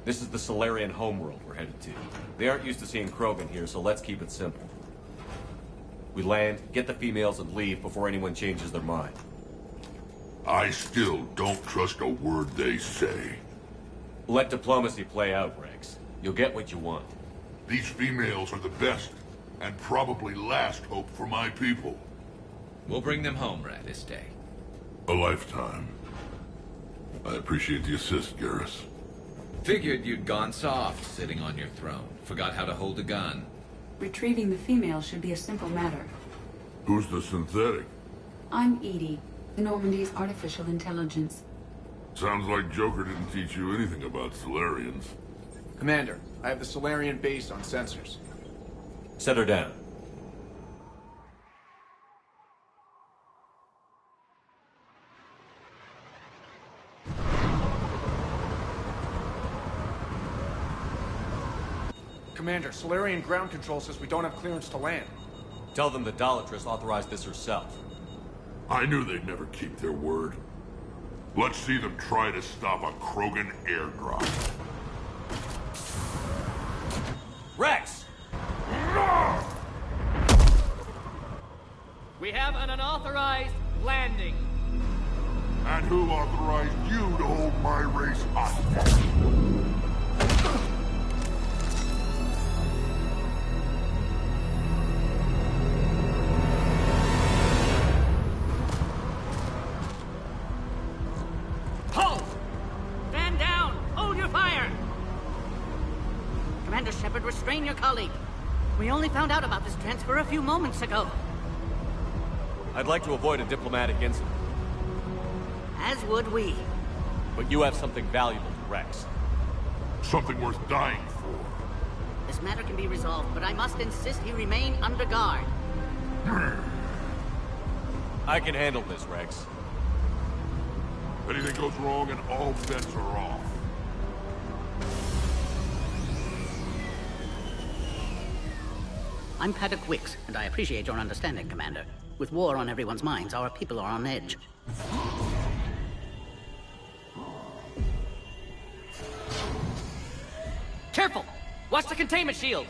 This is the Solarian homeworld we're headed to. They aren't used to seeing Krogan here, so let's keep it simple. We land, get the females, and leave before anyone changes their mind. I still don't trust a word they say. Let diplomacy play out, Rex. You'll get what you want. These females are the best, and probably last hope for my people. We'll bring them home, Rat, this day. A lifetime. I appreciate the assist, Garrus. Figured you'd gone soft, sitting on your throne. Forgot how to hold a gun. Retrieving the females should be a simple matter. Who's the synthetic? I'm Edie, the Normandy's artificial intelligence. Sounds like Joker didn't teach you anything about Solarians. Commander, I have the Solarian base on sensors. Set her down. Commander, Solarian ground control says we don't have clearance to land. Tell them the Dolatress authorized this herself. I knew they'd never keep their word. Let's see them try to stop a Krogan airdrop. Rex! We have an unauthorized landing. And who authorized you to hold my race hostage? Halt! Stand down! Hold your fire! Commander Shepard, restrain your colleague. We only found out about this transfer a few moments ago. I'd like to avoid a diplomatic incident. As would we. But you have something valuable to Rex. Something worth dying for. This matter can be resolved, but I must insist he remain under guard. I can handle this, Rex. If anything goes wrong and all bets are off. I'm Paddock Wicks, and I appreciate your understanding, Commander. With war on everyone's minds, our people are on edge. Careful! Watch the containment shield!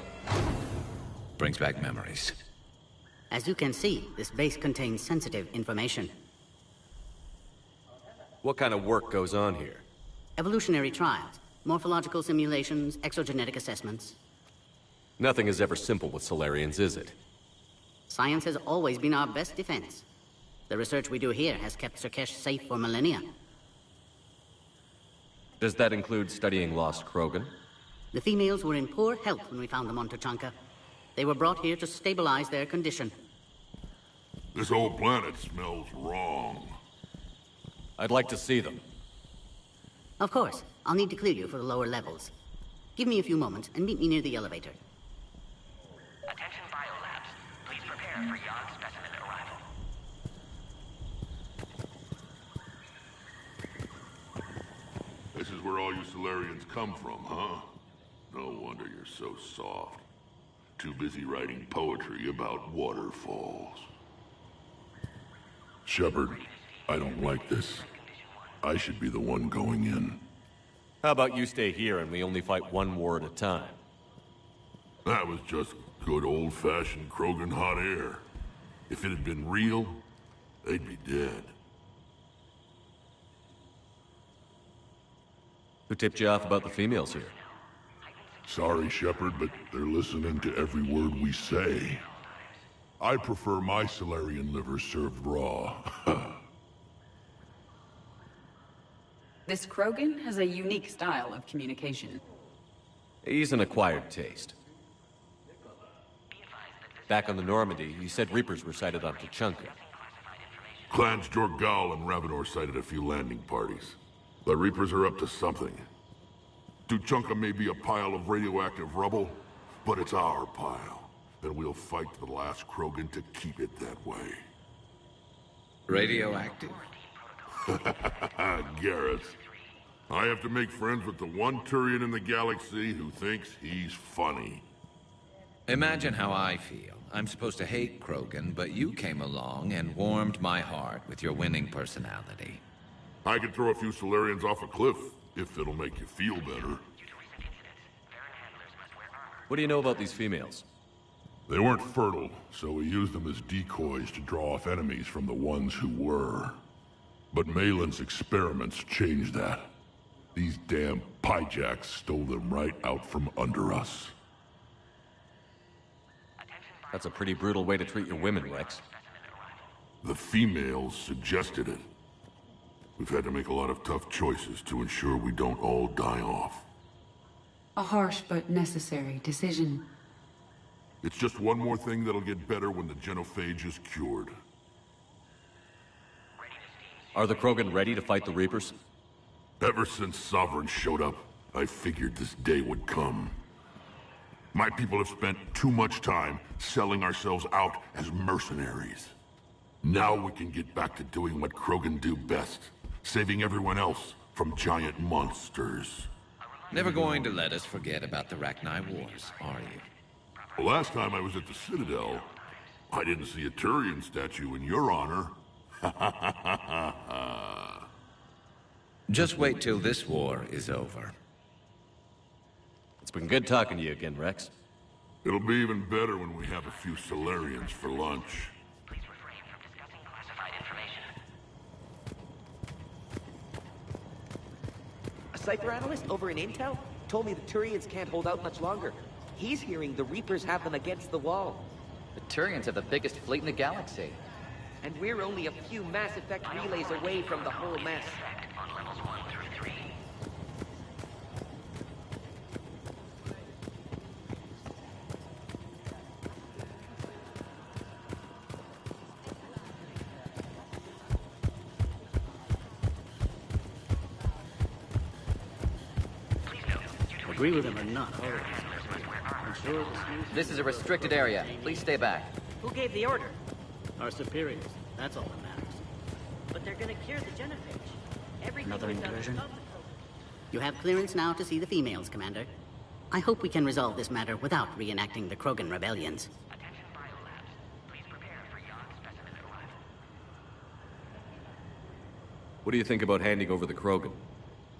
Brings back memories. As you can see, this base contains sensitive information. What kind of work goes on here? Evolutionary trials, morphological simulations, exogenetic assessments. Nothing is ever simple with Solarians, is it? Science has always been our best defense. The research we do here has kept Sur'Kesh safe for millennia. Does that include studying lost Krogan? The females were in poor health when we found them on Tuchanka. They were brought here to stabilize their condition. This whole planet smells wrong. I'd like to see them. Of course. I'll need to clear you for the lower levels. Give me a few moments and meet me near the elevator. Attention biolabs. Please prepare for yon specimen arrival. This is where all you Solarians come from, huh? No wonder you're so soft. Too busy writing poetry about waterfalls. Shepard, I don't like this. I should be the one going in. How about you stay here and we only fight one war at a time? That was just good old-fashioned Krogan hot air. If it had been real, they'd be dead. Who tipped you off about the females here? Sorry, Shepard, but they're listening to every word we say. I prefer my Salarian liver served raw. This Krogan has a unique style of communication. He's an acquired taste. Back on the Normandy, he said Reapers were sighted on Tuchanka. Clans Jorgal and Ravenor sighted a few landing parties. The Reapers are up to something. Tuchanka may be a pile of radioactive rubble, but it's our pile. And we'll fight to the last Krogan to keep it that way. Radioactive? Garrus. I have to make friends with the one Turian in the galaxy who thinks he's funny. Imagine how I feel. I'm supposed to hate Krogan, but you came along and warmed my heart with your winning personality. I could throw a few Solarians off a cliff, if it'll make you feel better. What do you know about these females? They weren't fertile, so we used them as decoys to draw off enemies from the ones who were. But Malin's experiments changed that. These damn Pyjaks stole them right out from under us. That's a pretty brutal way to treat your women, Rex. The females suggested it. We've had to make a lot of tough choices to ensure we don't all die off. A harsh but necessary decision. It's just one more thing that'll get better when the genophage is cured. Are the Krogan ready to fight the Reapers? Ever since Sovereign showed up, I figured this day would come. My people have spent too much time selling ourselves out as mercenaries. Now we can get back to doing what Krogan do best, saving everyone else from giant monsters. Never going to let us forget about the Rachni Wars, are you? The last time I was at the Citadel, I didn't see a Turian statue in your honor. Just wait till this war is over. It's been good talking to you again, Rex. It'll be even better when we have a few Solarians for lunch. A Cypher analyst over in Intel told me the Turians can't hold out much longer. He's hearing the Reapers have them against the wall. The Turians have the biggest fleet in the galaxy. And we're only a few Mass Effect relays away from the whole mess. Agree with him or not, I'm sure This is a restricted area. Please stay back. Who gave the order? our superiors. That's all that matters. But they're gonna cure the genophage. Another incursion? You have clearance now to see the females, Commander. I hope we can resolve this matter without reenacting the Krogan rebellions. What do you think about handing over the Krogan?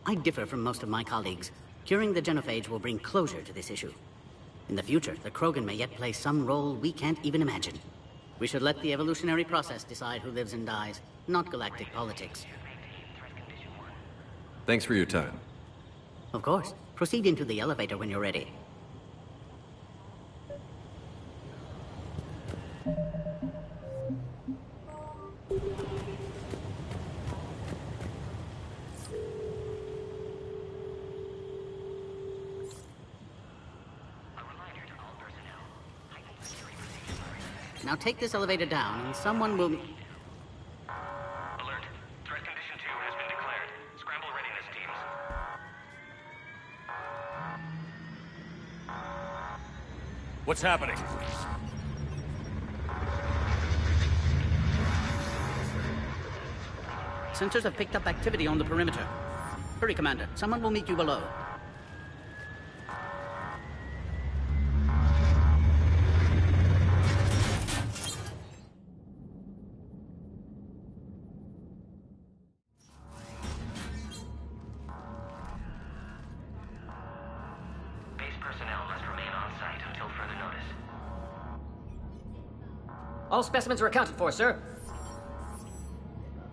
I differ from most of my colleagues. Curing the genophage will bring closure to this issue. In the future, the Krogan may yet play some role we can't even imagine. We should let the evolutionary process decide who lives and dies, not galactic politics. Thanks for your time. Of course. Proceed into the elevator when you're ready. Now take this elevator down, and someone will... Alert. Threat condition 2 has been declared. Scramble readiness teams. What's happening? Sensors have picked up activity on the perimeter. Hurry, Commander. Someone will meet you below. personnel must remain on site until further notice. All specimens are accounted for, sir.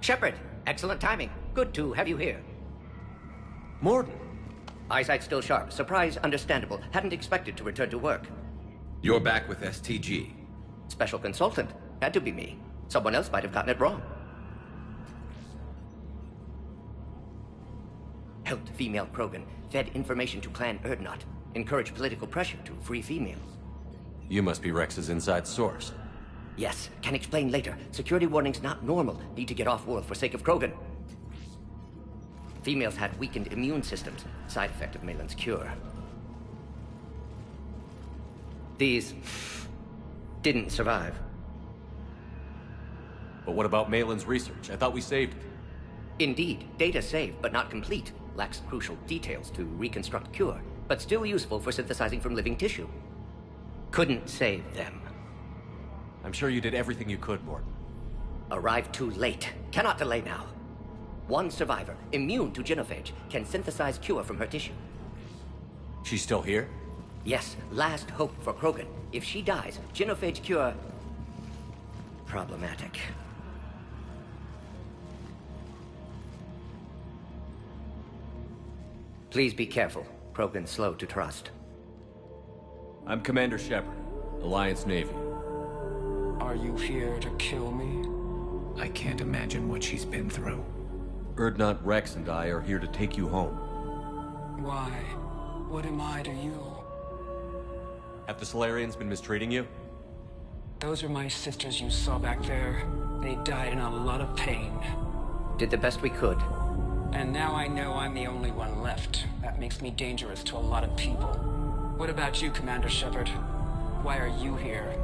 Shepard, excellent timing. Good to have you here. Morden. Eyesight still sharp. Surprise understandable. Hadn't expected to return to work. You're back with STG. Special consultant. Had to be me. Someone else might have gotten it wrong. Helped female Krogan. Fed information to Clan Erdnot. Encouraged political pressure to free females. You must be Rex's inside source. Yes, can explain later. Security warnings not normal. Need to get off-world for sake of Krogan. Females had weakened immune systems. Side effect of Malin's cure. These didn't survive. But what about Malin's research? I thought we saved it. Indeed, data saved, but not complete. Lacks crucial details to reconstruct cure, but still useful for synthesizing from living tissue. Couldn't save them. I'm sure you did everything you could, Morden. Arrived too late. Cannot delay now. One survivor, immune to genophage, can synthesize cure from her tissue. She's still here? Yes, last hope for Krogan. If she dies, genophage cure... problematic. Please be careful. Krogan's slow to trust. I'm Commander Shepard, Alliance Navy. Are you here to kill me? I can't imagine what she's been through. Erdnot, Rex, and I are here to take you home. Why? What am I to you? Have the Solarians been mistreating you? Those are my sisters you saw back there. They died in a lot of pain. Did the best we could. And now I know I'm the only one left. That makes me dangerous to a lot of people. What about you, Commander Shepard? Why are you here?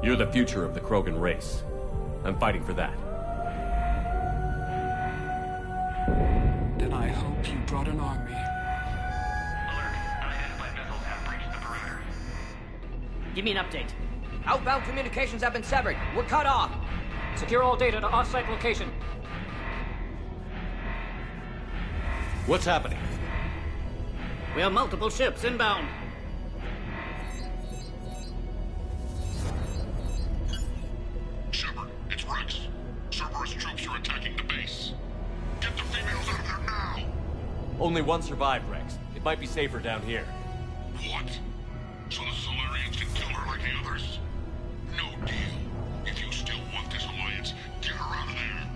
You're the future of the Krogan race. I'm fighting for that. Then I hope you brought an army. Give me an update. Outbound communications have been severed. We're cut off. Secure all data to off-site location. What's happening? We have multiple ships inbound. Shepard, it's Rex. Cerberus troops are attacking the base. Get the females out of there now! Only one survived, Rex. It might be safer down here. What? So the Solarians can kill her like the others? No deal. If you still want this alliance, get her out of there.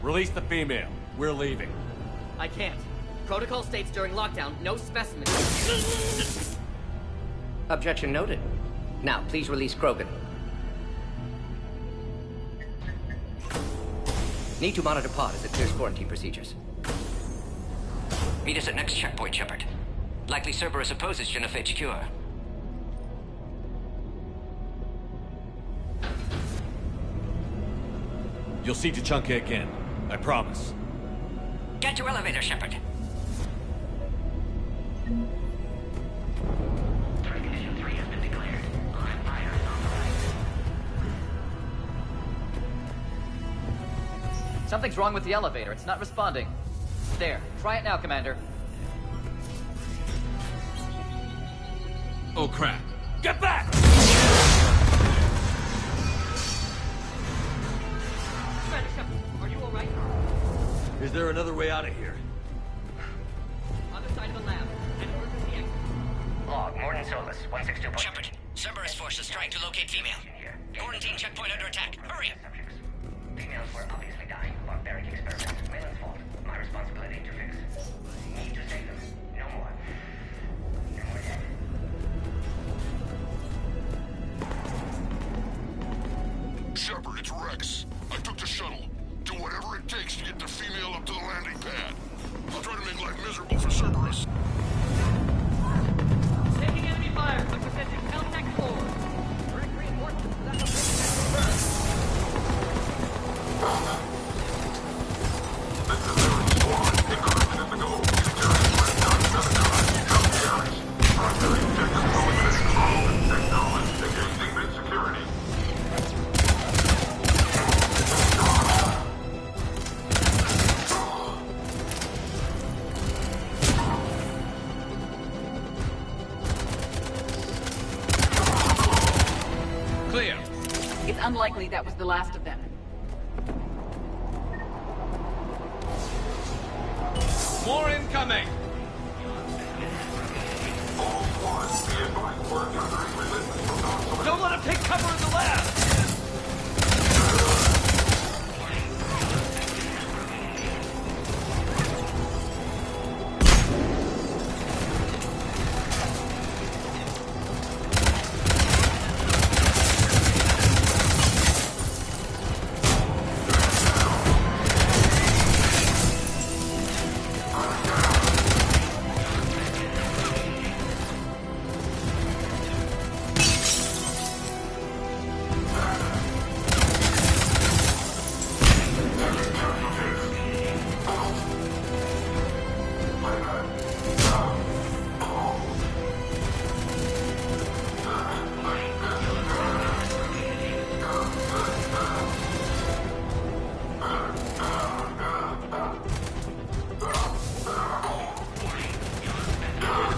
Release the female. We're leaving. I can't. Protocol states during lockdown, no specimens. Objection noted. Now, please release Krogan. Need to monitor pod as it clears quarantine procedures. Meet us at next checkpoint, Shepard. Likely Cerberus opposes genophage cure. You'll see Tachanka again. I promise. Get to elevator, Shepard. Condition 3 has been declared. Live fire is authorized. Something's wrong with the elevator. It's not responding. There. Try it now, Commander. Oh, crap. Get back! Commander Shepard, are you all right? Is there another way out of here? Other side of the lab. An emergency exit. Log, Morden Solus, 162. Shepard, Cerberus forces trying to locate female. Quarantine checkpoint under attack. Hurry! Females were obviously dying. Barbaric experiments. Malin's fault. My responsibility to fix. Need to save them. No more. No more dead. Shepard, it's Rex. I took the shuttle. Do whatever it takes to get the female up to the landing pad. I'll try to make life miserable for Cerberus. Taking enemy fire. Representing Caltech 4. Direct reinforcements to that location. clear. It's unlikely that was the last of them. More incoming! Don't let him take cover in the lab!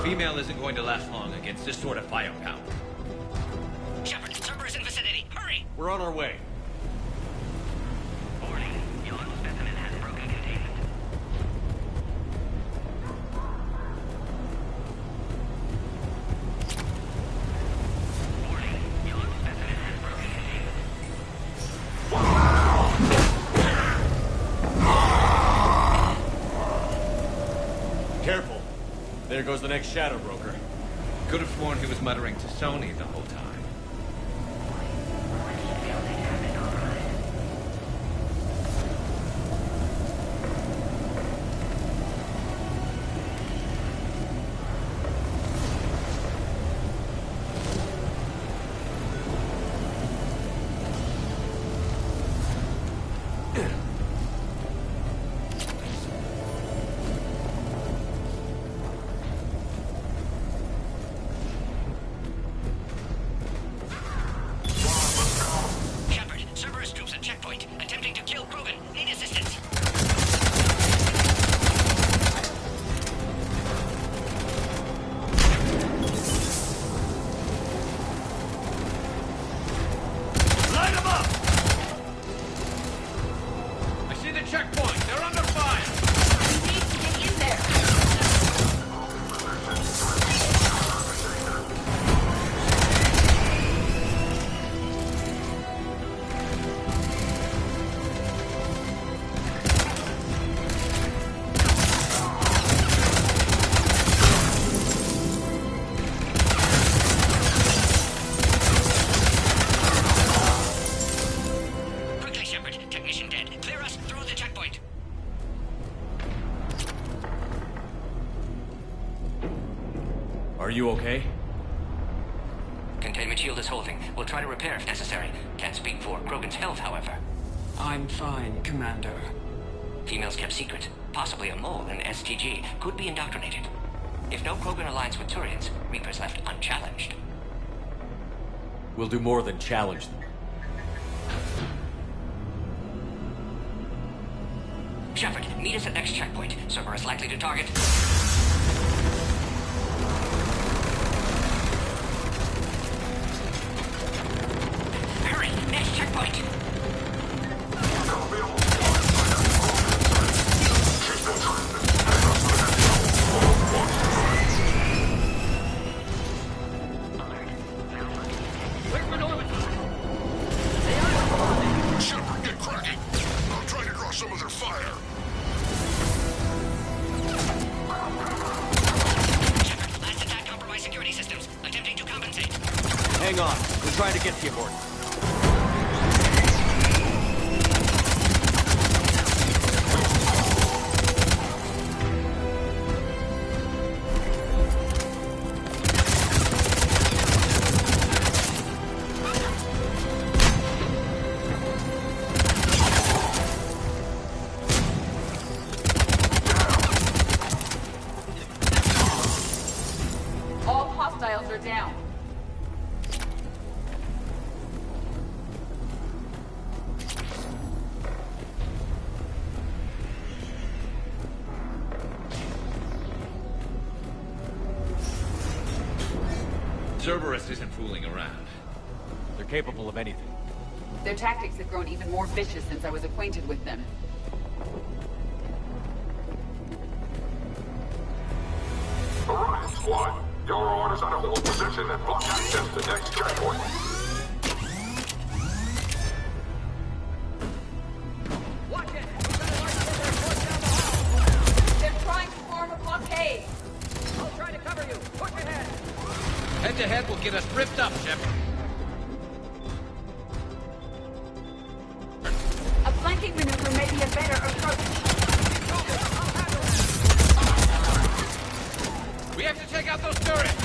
Female isn't going to last long against this sort of firepower. Shepard, Cerberus in vicinity. Hurry! We're on our way. Warning. Your specimen has broken containment. Warning. Your specimen has broken containment. Careful. There goes the next Shadow Broker. Could have sworn he was muttering to Sony the whole time. Are you okay? Containment shield is holding. We'll try to repair if necessary. Can't speak for Krogan's health, however. I'm fine, Commander. Females kept secret. Possibly a mole in STG. Could be indoctrinated. If no Krogan aligns with Turians, Reapers left unchallenged. We'll do more than challenge them. Shepard, meet us at next checkpoint. Cerberus likely to target. Hurry! Next checkpoint! Shepard, get cracking! I'm trying to draw some of their fire. Shepard, last attack compromised security systems. Attempting to compensate. Hang on. We're trying to get to you, Gordon. All hostiles are down. Cerberus isn't fooling around. They're capable of anything. Their tactics have grown even more vicious since I was acquainted with them. Orion Squad, your orders are to hold position and block access to next checkpoint. Watch it! They're trying to form a blockade! I'll try to cover you. Push ahead! Head-to-head will get us ripped up, Shepard. A flanking maneuver may be a better approach. We have to take out those turrets!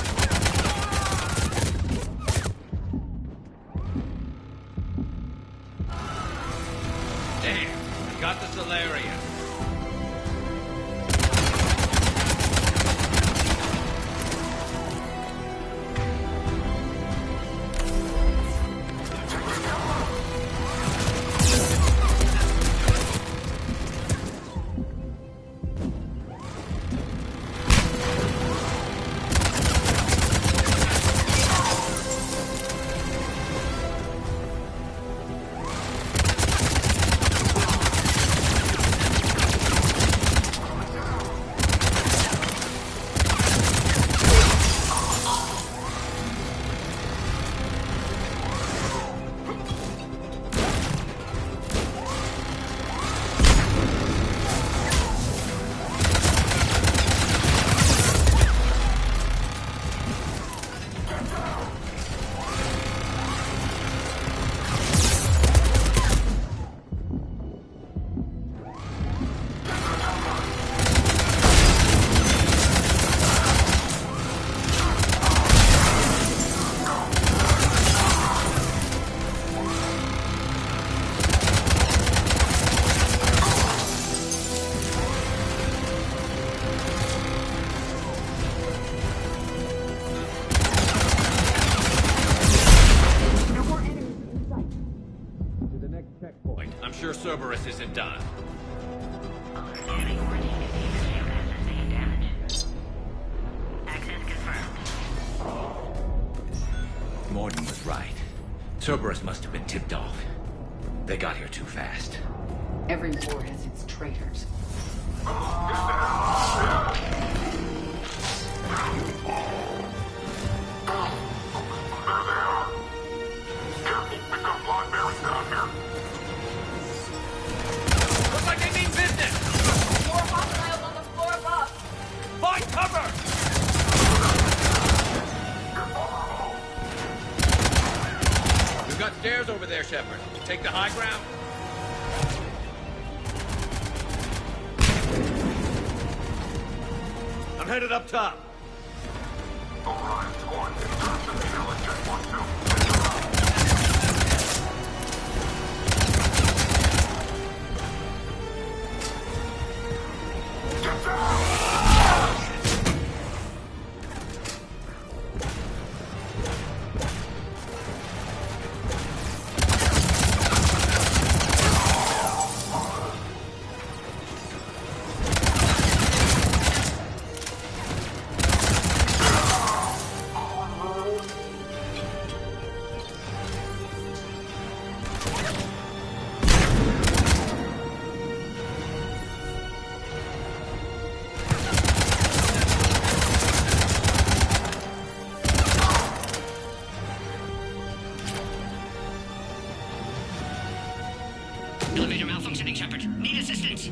Damn, we got the Solarian. I'm sure Cerberus isn't done. Access confirmed. Morden was right. Cerberus must have been tipped off. They got here too fast. Every war has its traitors. Looks like they mean business! More hostiles on the floor above! Find cover! We've got stairs over there, Shepard. Take the high ground. I'm headed up top. Orion Squad, insert Citadel at checkpoint 2. Get down! Elevator malfunctioning, Shepard. Need assistance.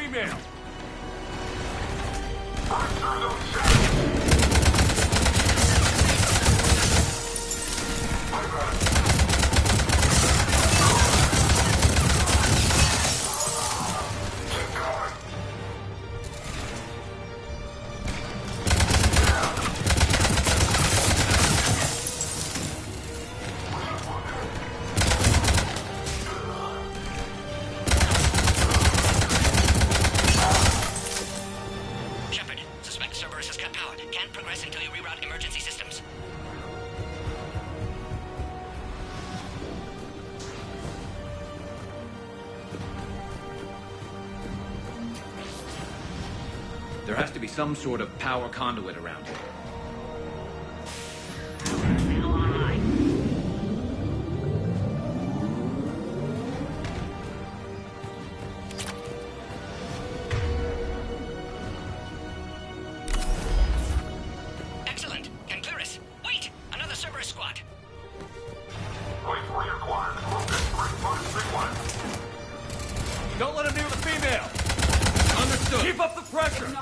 female! Shepard, suspect Cerberus has cut power. Can't progress until you reroute emergency systems. There has to be some sort of power conduit around here. Excellent. Can clear us. Wait! Another Cerberus squad. Don't let him near the female! Understood. Keep up the pressure!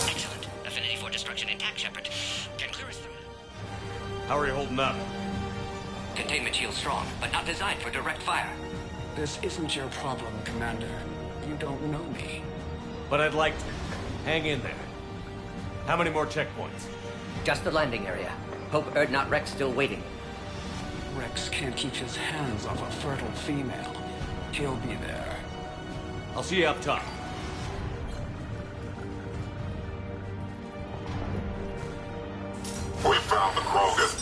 Excellent. Affinity for destruction intact, Shepard. Can clear us through. How are you holding up? Containment shield strong, but not designed for direct fire. This isn't your problem, Commander. You don't know me. But I'd like to. Hang in there. How many more checkpoints? Just the landing area. Hope Erdnot Rex still waiting. Rex can't keep his hands off a fertile female. He'll be there. I'll see you up top. We found the Krogan!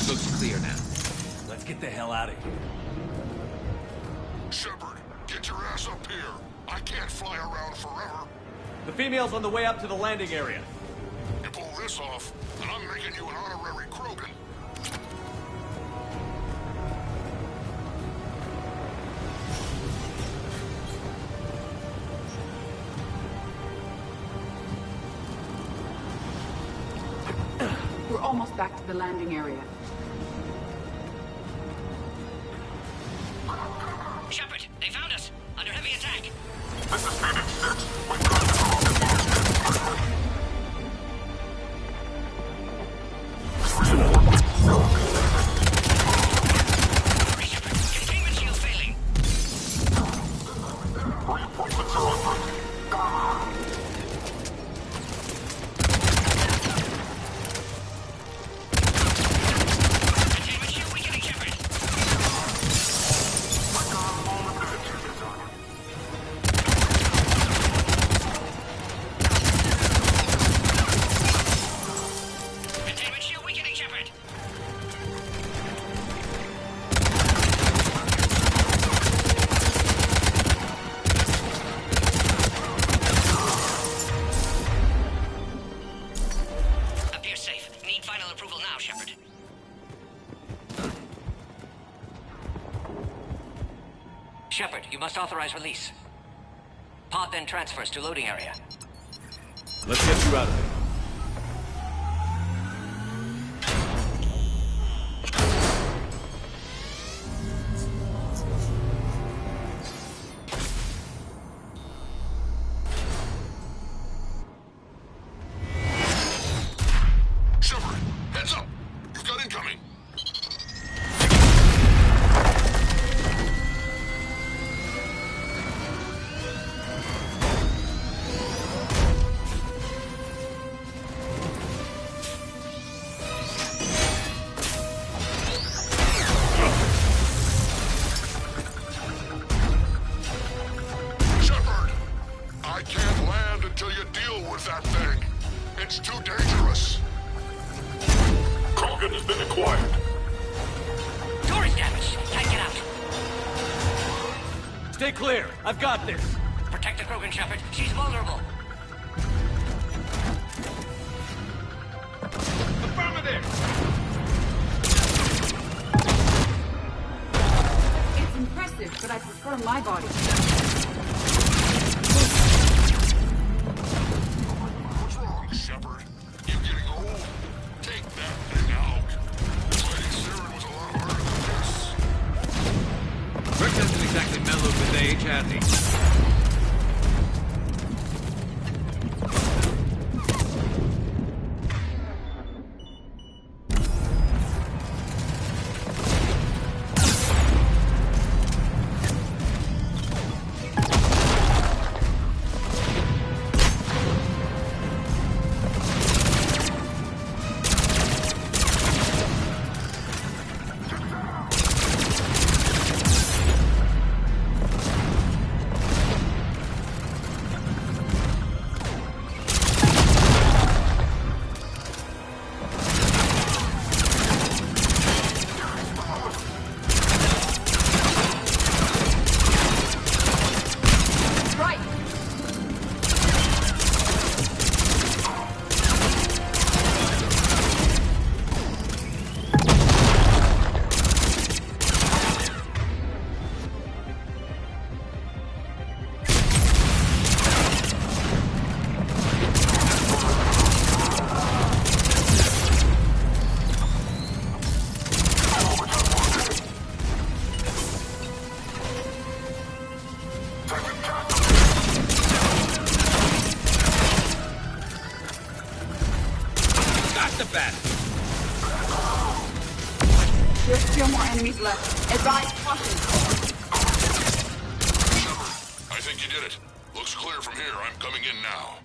Looks clear now. Let's get the hell out of here. Shepard, get your ass up here. I can't fly around forever. The female's on the way up to the landing area. You pull this off, and I'm making you an honorary Krogan. We're almost back to the landing area. Shepard, they found us. Under heavy attack. This is Phoenix 6. We've got to Containment shield failing. must authorize release. Pod then transfers to loading area. Let's get you out of there. Shepard, heads up! You've got incoming! Shepard! I can't land until you deal with that thing. It's too dangerous. Krogan has been acquired. Door is damaged. Can't get out. Stay clear. I've got this. Protect the Krogan, Shepard. She's vulnerable. Affirmative! It's impressive, but I prefer my body. What's wrong, Shepard? You getting old? Take that thing out. Fighting Saren was a lot harder than this. Rex hasn't exactly mellowed with age, has he? There's still more enemies left. Advise caution. Shepard, I think you did it. Looks clear from here. I'm coming in now.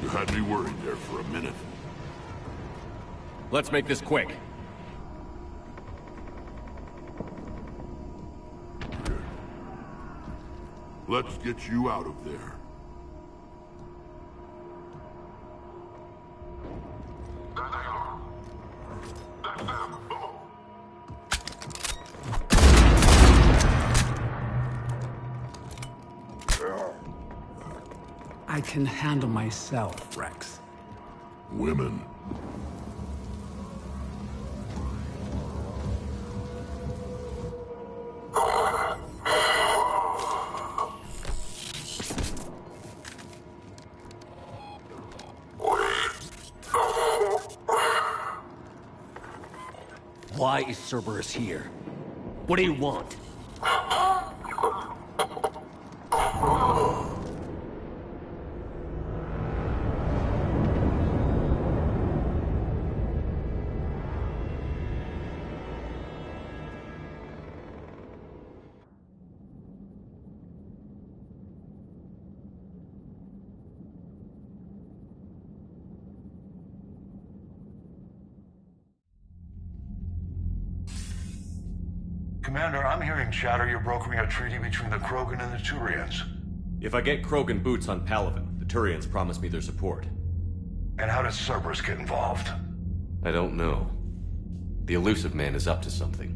You had me worried there for a minute. Let's make this quick. Let's get you out of there. I can handle myself, Rex. Women. Why is Cerberus here? What do you want? Commander, I'm hearing chatter you're brokering a treaty between the Krogan and the Turians. If I get Krogan boots on Palaven, the Turians promise me their support. And how does Cerberus get involved? I don't know. The Elusive Man is up to something.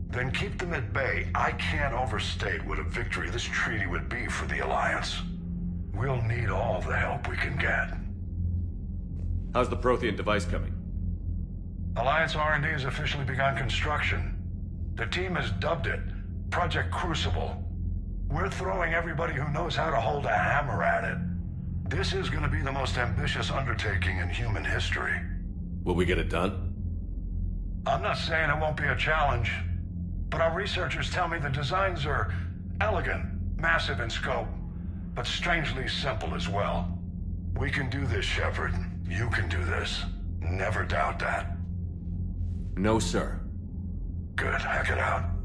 Then keep them at bay. I can't overstate what a victory this treaty would be for the Alliance. We'll need all the help we can get. How's the Prothean device coming? Alliance R&D has officially begun construction. The team has dubbed it Project Crucible. We're throwing everybody who knows how to hold a hammer at it. This is going to be the most ambitious undertaking in human history. Will we get it done? I'm not saying it won't be a challenge, but our researchers tell me the designs are elegant, massive in scope, but strangely simple as well. We can do this, Shepard. You can do this. Never doubt that. No, sir. Good. Hack it out.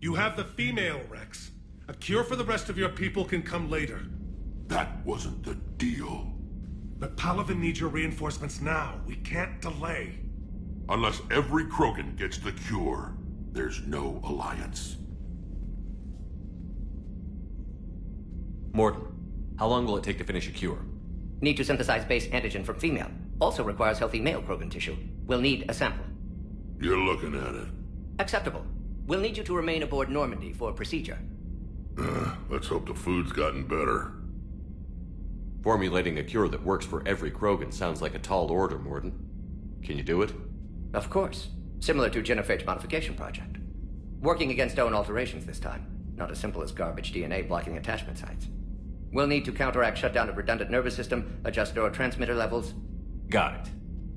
You have the female, Rex. A cure for the rest of your people can come later. That wasn't the deal. But Palaven needs your reinforcements now. We can't delay. Unless every Krogan gets the cure, there's no alliance. Morton, how long will it take to finish a cure? Need to synthesize base antigen from female. Also requires healthy male Krogan tissue. We'll need a sample. You're looking at it. Acceptable. We'll need you to remain aboard Normandy for procedure. Let's hope the food's gotten better. Formulating a cure that works for every Krogan sounds like a tall order, Morton. Can you do it? Of course. Similar to Genophage Modification Project. Working against own alterations this time. Not as simple as garbage DNA blocking attachment sites. We'll need to counteract shutdown of redundant nervous system, adjust neurotransmitter levels. Got it.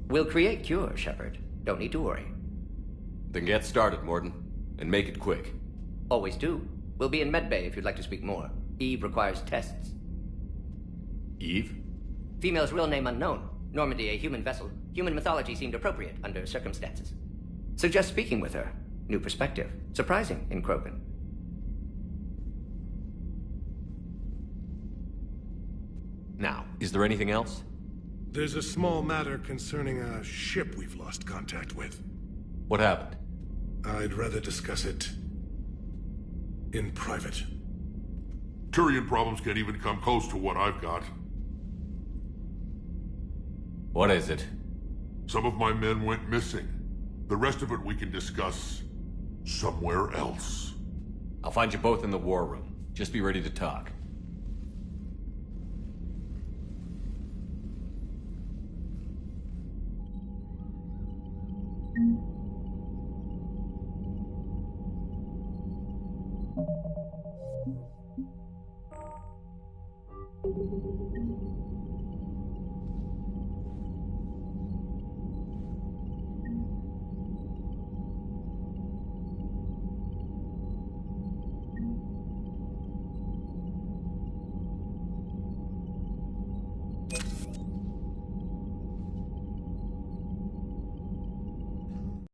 We'll create cure, Shepard. Don't need to worry. Then get started, Morton. And make it quick. Always do. We'll be in medbay if you'd like to speak more. Eve requires tests. Eve? Female's real name unknown. Normandy a human vessel. Human mythology seemed appropriate under circumstances. Suggest speaking with her. New perspective. Surprising in Krogan. Now, is there anything else? There's a small matter concerning a ship we've lost contact with. What happened? I'd rather discuss it in private. Turian problems can't even come close to what I've got. What is it? Some of my men went missing. The rest of it we can discuss somewhere else. I'll find you both in the war room. Just be ready to talk.